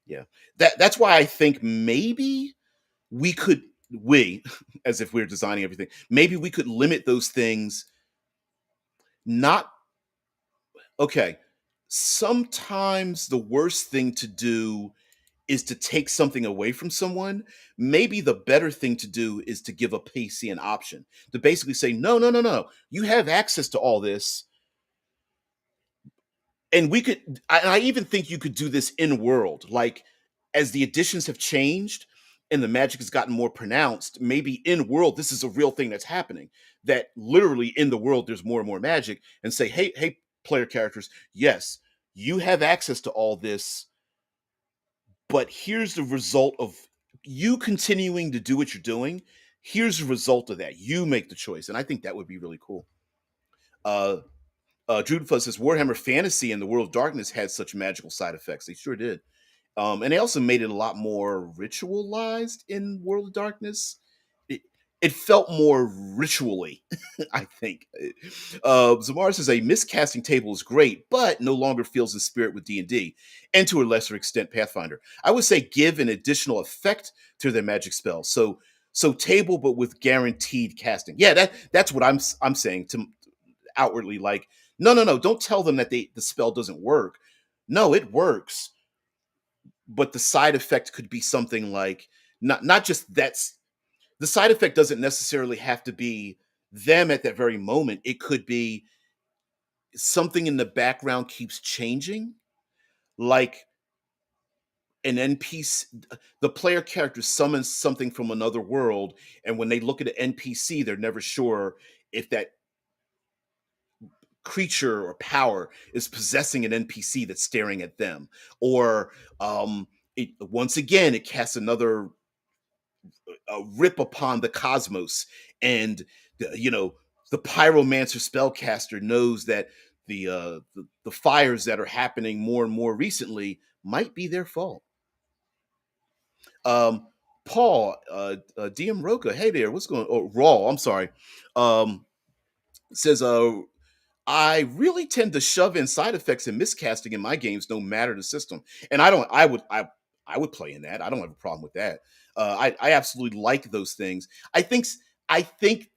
yeah. That's why I think maybe we could we, as if we're designing everything, maybe we could limit those things. Not okay. Sometimes the worst thing to do is to take something away from someone. Maybe the better thing to do is to give a PC an option to basically say, no, no, no, no, you have access to all this. And I even think you could do this in world. Like, as the editions have changed and the magic has gotten more pronounced, maybe in world, this is a real thing that's happening. That literally in the world, there's more and more magic, and say, hey, player characters, yes, you have access to all this, but here's the result of you continuing to do what you're doing. Here's the result of that. You make the choice. And I think that would be really cool. Uh, Druidfuzz says Warhammer Fantasy and the World of Darkness had such magical side effects. They sure did. And they also made it a lot more ritualized in World of Darkness. It, it felt more ritually, I think. Zamar says a miscasting table is great, but no longer feels in spirit with D&D, and to a lesser extent Pathfinder. I would say give an additional effect to their magic spells. So table, but with guaranteed casting. Yeah, that's what I'm saying to outwardly. Like, no, don't tell them that the spell doesn't work. No, it works, but the side effect could be something like not just that's the side effect doesn't necessarily have to be them at that very moment. It could be something in the background keeps changing, like an NPC, the player character summons something from another world, and when they look at an NPC, they're never sure if that creature or power is possessing an NPC that's staring at them, or once again it casts another rip upon the cosmos, and you know the pyromancer spellcaster knows that the fires that are happening more and more recently might be their fault. Um, Paul, DM Roca, hey there, what's going? Oh, Raw, I'm sorry. Um, says, I really tend to shove in side effects and miscasting in my games, no matter the system. And I don't. I would play in that. I don't have a problem with that. I absolutely like those things. I think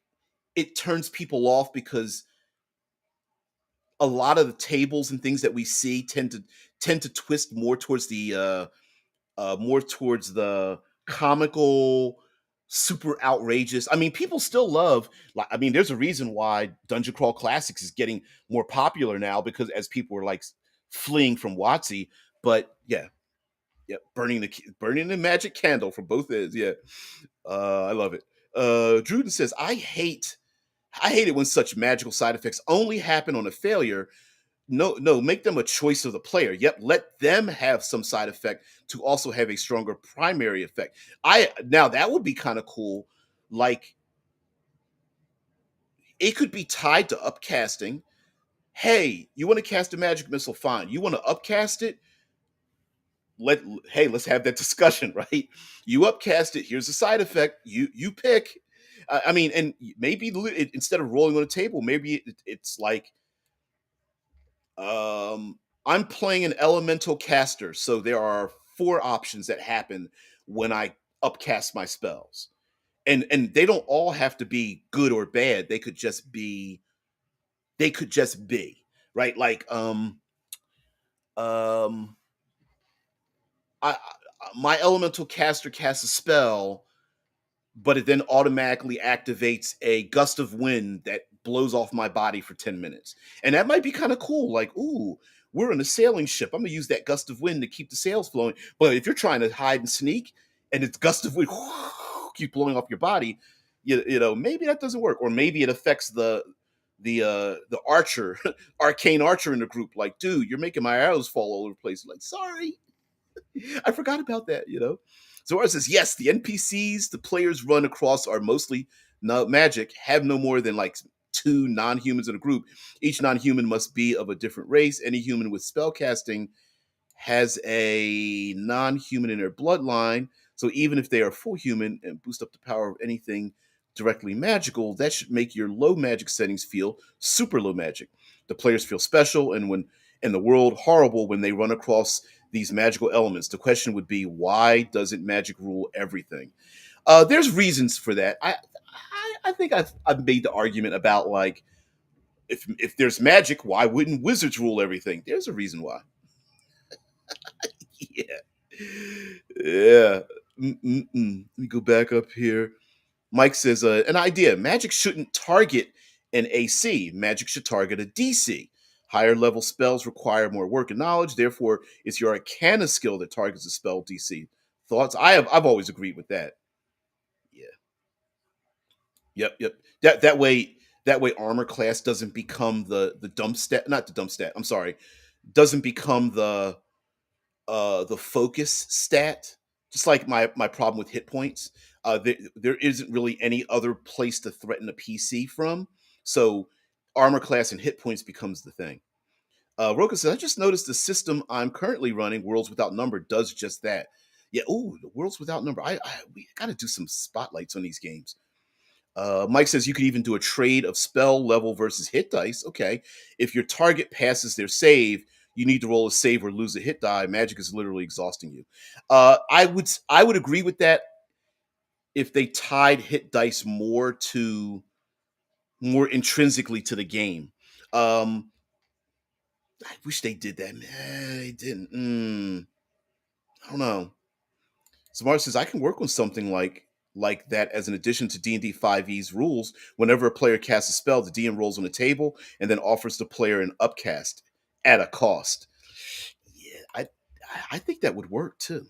it turns people off because a lot of the tables and things that we see tend to twist more towards the comical, super outrageous. I mean, people still love. Like, I mean, there's a reason why Dungeon Crawl Classics is getting more popular now because as people are like fleeing from WotC. But yeah, yeah, burning the magic candle from both ends. Yeah, I love it. Druden says, I hate it when such magical side effects only happen on a failure. No, make them a choice of the player. Yep, let them have some side effect to also have a stronger primary effect. I Now that would be kind of cool. Like it could be tied to upcasting. Hey, you want to cast a magic missile? Fine. You want to upcast it? Let Hey, let's have that discussion, right? You upcast it. Here's the side effect. You pick. I mean, and maybe instead of rolling on a table, maybe it's like I'm playing an elemental caster, so there are four options that happen when I upcast my spells. And they don't all have to be good or bad. They could just be, right? Like um my elemental caster casts a spell, but it then automatically activates a gust of wind that blows off my body for 10 minutes. And that might be kind of cool. Like, ooh, we're in a sailing ship. I'm gonna use that gust of wind to keep the sails flowing. But if you're trying to hide and sneak and it's gust of wind keep blowing off your body, you know, maybe that doesn't work. Or maybe it affects the archer, arcane archer in the group. Like, dude, you're making my arrows fall all over the place. Like, sorry, I forgot about that, you know? Zora says, yes, the NPCs the players run across are mostly no magic, have no more than like two non-humans in a group. Each non-human must be of a different race. Any human with spellcasting has a non-human in their bloodline. So even if they are full human and boost up the power of anything directly magical, that should make your low magic settings feel super low magic. The players feel special and when in the world horrible when they run across these magical elements. The question would be, why doesn't magic rule everything? There's reasons for that. I think I've made the argument about like if there's magic, why wouldn't wizards rule everything? There's a reason why. Yeah. Yeah. Let me go back up here. Mike says, an idea. Magic shouldn't target an AC. Magic should target a DC. Higher level spells require more work and knowledge. Therefore, it's your Arcana skill that targets the spell DC. Thoughts? I've always agreed with that. Yeah. Yep. That way armor class doesn't become the dump stat. Not the dump stat. I'm sorry. Doesn't become the focus stat, just like my problem with hit points. There isn't really any other place to threaten a PC from, so armor class and hit points becomes the thing. Roka says, I just noticed the system I'm currently running, Worlds Without Number, does just that. Yeah, ooh, the Worlds Without Number. We got to do some spotlights on these games. Mike says you could even do a trade of spell level versus hit dice. Okay. If your target passes their save, you need to roll a save or lose a hit die. Magic is literally exhausting you. I would agree with that if they tied hit dice more intrinsically to the game. Um, I wish they did that. Man, they didn't. I don't know. Samar says I can work on something like that as an addition to D&D 5e's rules. Whenever a player casts a spell, the DM rolls on the table and then offers the player an upcast at a cost. Yeah, I think that would work too.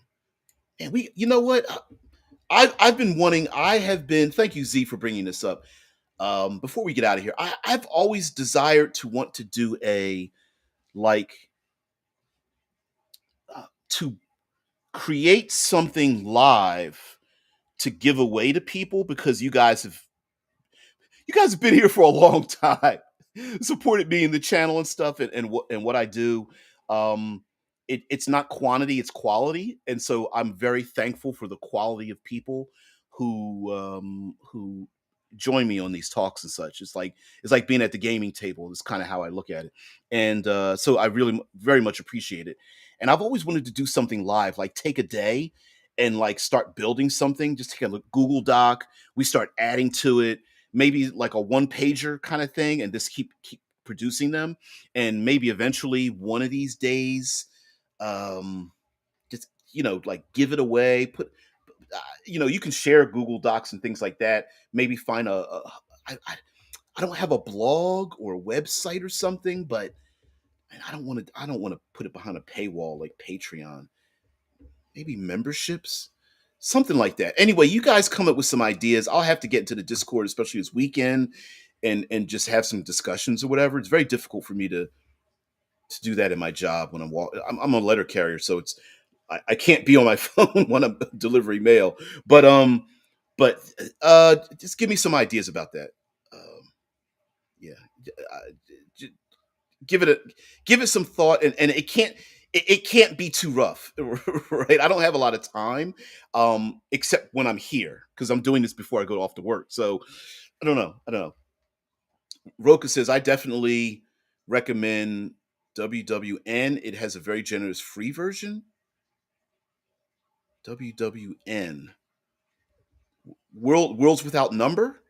And we, you know what? I've been wanting. I have been. Thank you, Z, for bringing this up. Before we get out of here, I've always desired to want to do a like to create something live to give away to people because you guys have been here for a long time, supported me in the channel and stuff, and what I do. Um, it's not quantity, it's quality, and so I'm very thankful for the quality of people who join me on these talks and such. It's like being at the gaming table. Is kind of how I look at it, and so I really very much appreciate it. And I've always wanted to do something live, like take a day and like start building something. Just take a look, Google Doc. We start adding to it, maybe like a one pager kind of thing, and just keep producing them, and maybe eventually one of these days, um just like give it away, put you can share Google Docs and things like that, maybe find I don't have a blog or a website or something, but man, I don't want to put it behind a paywall like Patreon. Maybe memberships, something like that. Anyway, you guys come up with some ideas. I'll have to get into the Discord, especially this weekend, and just have some discussions or whatever. It's very difficult for me to do that in my job when I'm a letter carrier, so I can't be on my phone when I'm delivering mail. But just give me some ideas about that. Um, yeah, uh, j- give it a give it some thought, and it can't be too rough, right? I don't have a lot of time, except when I'm here because I'm doing this before I go off to work. So I don't know. Roka says I definitely recommend WWN. It has a very generous free version. WWN, Worlds Without Number.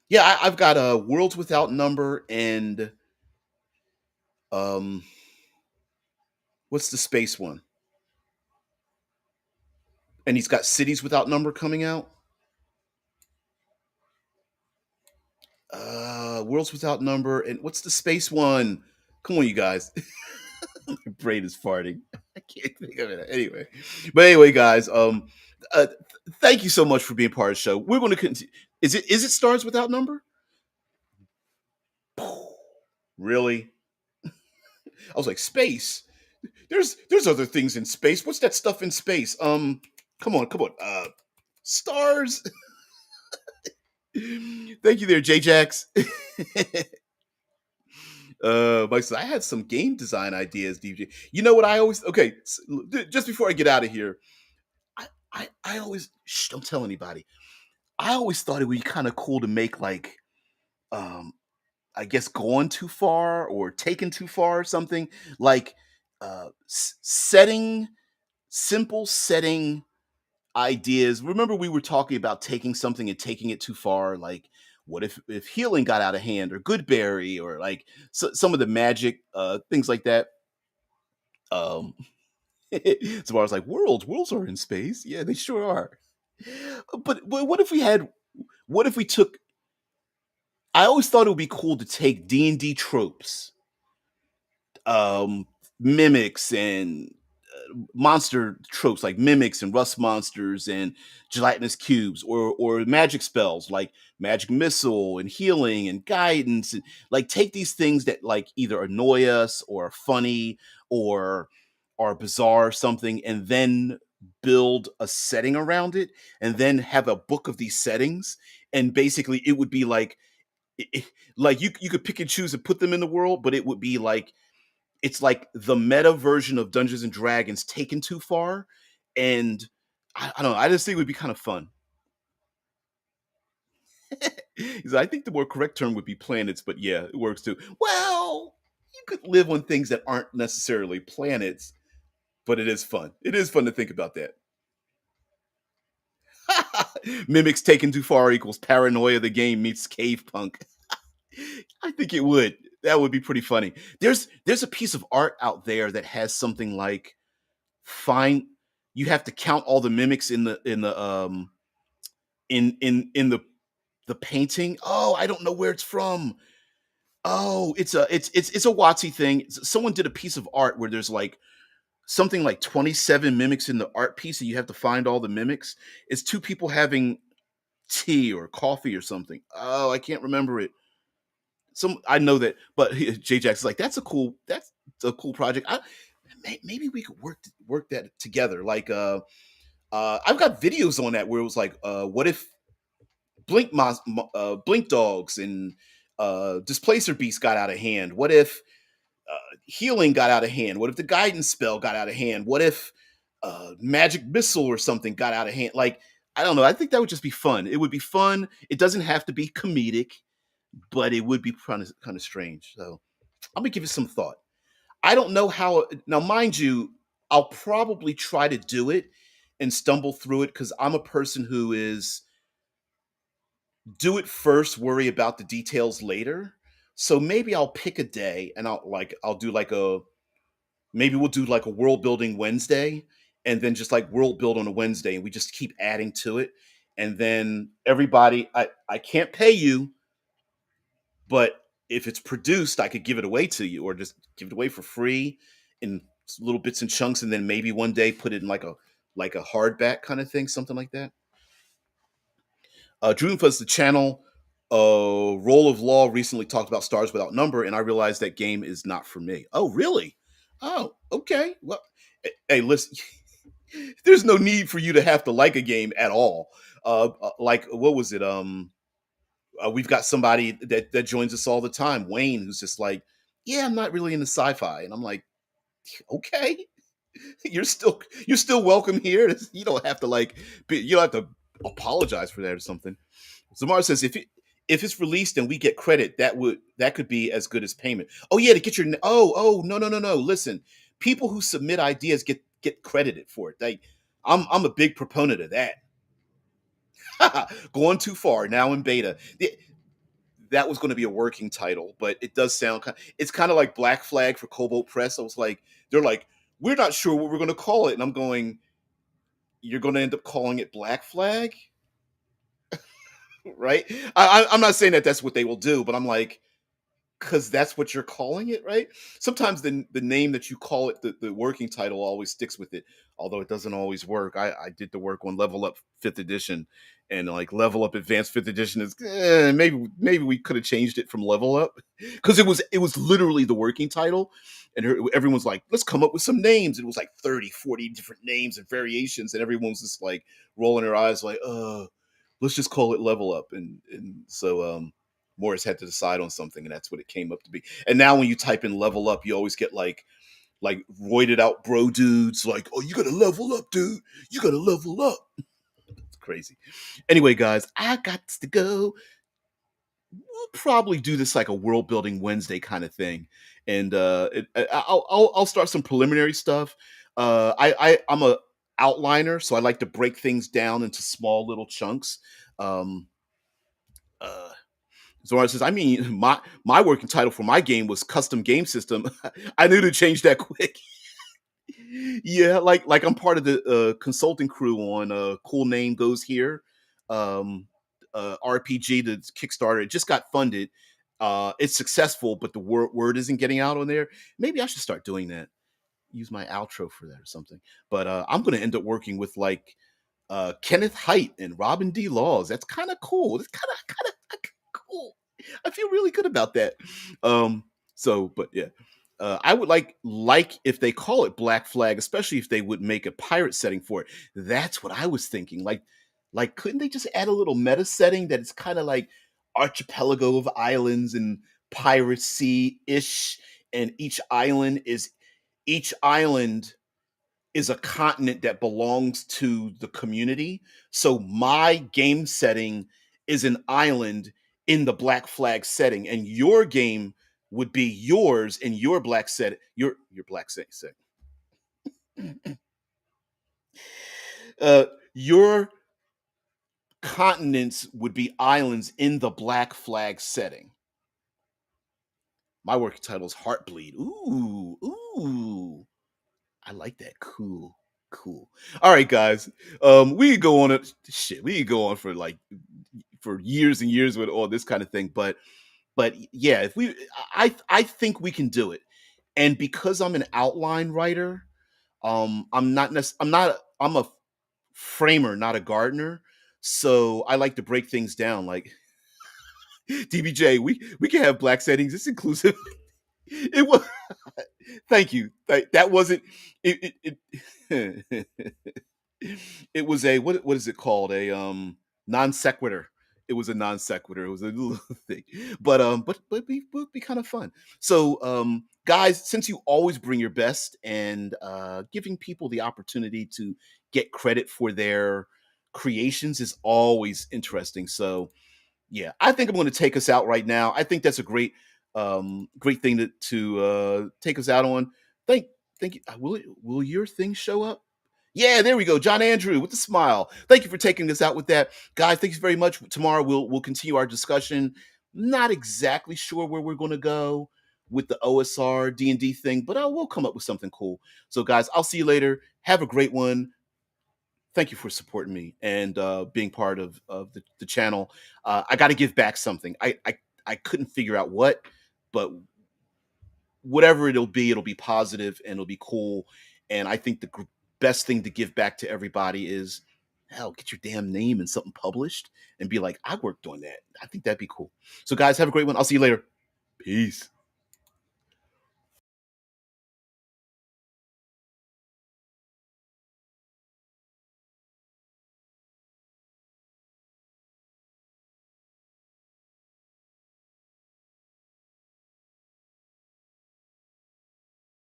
Yeah, I've got a Worlds Without Number and um, what's the space one? And he's got Cities Without Number coming out. Worlds Without Number, and what's the space one? Come on, you guys. My brain is farting. I can't think of it anyway. But anyway, guys, thank you so much for being part of the show. We're going to continue. Is it Stars Without Number? Really? I was like, space. There's other things in space. What's that stuff in space? Come on. Stars. Thank you there, J Jax. Mike said I had some game design ideas, DJ. You know what I always okay. Just before I get out of here, I always don't tell anybody. I always thought it would be kind of cool to make like um I guess going too far or taken too far or something like setting simple setting ideas. Remember we were talking about taking something and taking it too far, like what if healing got out of hand, or Goodberry, or like some of the magic things like that. Um so I was like, worlds are in space. Yeah, they sure are. But what if we took I always thought it would be cool to take D&D tropes, um mimics and monster tropes like mimics and rust monsters and gelatinous cubes, or magic spells like magic missile and healing and guidance, and like take these things that like either annoy us or are funny or are bizarre or something, and then build a setting around it, and then have a book of these settings, and basically it would be like like you could pick and choose and put them in the world, but it would be like it's like the meta version of Dungeons and Dragons taken too far, and I don't know. I just think it would be kind of fun. I think the more correct term would be planets, but yeah, it works too. Well, you could live on things that aren't necessarily planets, but it is fun. It is fun to think about that. Mimics taken too far equals paranoia. The game meets cave punk. I think it would. That would be pretty funny. There's a piece of art out there that has something like find you have to count all the mimics in the painting. Oh, I don't know where it's from. Oh, it's a WotC thing. Someone did a piece of art where there's like something like 27 mimics in the art piece, and you have to find all the mimics. It's two people having tea or coffee or something. Oh, I can't remember it. Some I know that, but J Jack's like that's a cool project. Maybe we could work that together. Like I've got videos on that where it was like, what if Blink Dogs and Displacer Beast got out of hand? What if healing got out of hand? What if the guidance spell got out of hand? What if magic missile or something got out of hand? Like, I don't know. I think that would just be fun. It would be fun. It doesn't have to be comedic, but it would be kind of strange. So I'm gonna give it some thought. I don't know how. Now, mind you, I'll probably try to do it and stumble through it because I'm a person who is do it first, worry about the details later. So maybe I'll pick a day and I'll do like a maybe we'll do like a world building Wednesday and then just like world build on a Wednesday and we just keep adding to it. And then everybody I can't pay you, but if it's produced, I could give it away to you or just give it away for free in little bits and chunks and then maybe one day put it in like a hardback kind of thing, something like that. Dreamfuzz, the channel, Roll of Law recently talked about Stars Without Number, and I realized that game is not for me. Oh, really? Oh, okay. Well, hey, listen, there's no need for you to have to like a game at all. Like, what was it? We've got somebody that joins us all the time, Wayne, who's just like, yeah, I'm not really into sci-fi, and I'm like, okay, you're still welcome here. You don't have to you don't have to apologize for that or something. Zamar says if it's released and we get credit, that could be as good as payment. Oh yeah, to get your no. Listen, people who submit ideas get credited for it. I'm a big proponent of that. Going too far now in beta. That was going to be a working title, but it does sound it's kind of like Black Flag for Cobalt Press. I was like, they're like, we're not sure what we're going to call it, and I'm going, you're going to end up calling it Black Flag, right? I'm not saying that that's what they will do, but I'm like, because that's what you're calling it, right? Sometimes the name that you call it, the working title always sticks with it, although it doesn't always work. I did the work on Level Up Fifth Edition, and like Level Up Advanced Fifth Edition is maybe we could have changed it from Level Up because it was literally the working title, and everyone's like, let's come up with some names. It was like 30, 40 different names and variations, and everyone's just like rolling their eyes, like, let's just call it Level Up, and so Morris had to decide on something, and that's what it came up to be. And now when you type in level up, you always get like roided out bro dudes like, oh, you gotta level up, dude. You gotta level up. It's crazy. Anyway, guys, I got to go. We'll probably do this like a world building Wednesday kind of thing, and I'll start some preliminary stuff. I'm a outliner, so I like to break things down into small little chunks. Um, uh, Zora says, I mean, my working title for my game was custom game system. I knew to change that quick. Yeah, like I'm part of the consulting crew on Cool Name Goes Here, um, RPG, the Kickstarter. It just got funded. It's successful, but the word isn't getting out on there. Maybe I should start doing that. Use my outro for that or something. But I'm going to end up working with like Kenneth Haidt and Robin D. Laws. That's kind of cool. It's kind of cool. I feel really good about that. But yeah. I would like if they call it Black Flag, especially if they would make a pirate setting for it. That's what I was thinking. Like couldn't they just add a little meta setting that it's kind of like archipelago of islands and piracy ish, and each island is a continent that belongs to the community. So my game setting is an island in the Black Flag setting, and your game would be yours in your black set your black set. Uh, your continents would be islands in the Black Flag setting. My working title is Heartbleed. Ooh, I like that. Cool. Cool. All right, guys. We could go on it. Shit, we could go on for like for years and years with all this kind of thing. But yeah, if we, I think we can do it. And because I'm an outline writer, I'm a framer, not a gardener. So I like to break things down. Like DBJ, we can have black settings. It's inclusive. It was. Thank you. That wasn't. It it was a what is it called? A non sequitur. It was a non sequitur. It was a little thing, but be kind of fun. So guys, since you always bring your best and giving people the opportunity to get credit for their creations is always interesting. So yeah, I think I'm going to take us out right now. I think that's a great thing to take us out on. Thank thank you. Will your thing show up? Yeah, there we go. John Andrew with a smile. Thank you for taking us out with that. Guys, thanks very much. Tomorrow we'll continue our discussion. Not exactly sure where we're going to go with the OSR D&D thing, but we'll come up with something cool. So guys, I'll see you later. Have a great one. Thank you for supporting me and being part of the channel. I got to give back something. I couldn't figure out what, but whatever it'll be positive and it'll be cool. And I think the best thing to give back to everybody is, hell, get your damn name in something published and be like, I worked on that. I think that'd be cool. So guys, have a great one. I'll see you later. Peace.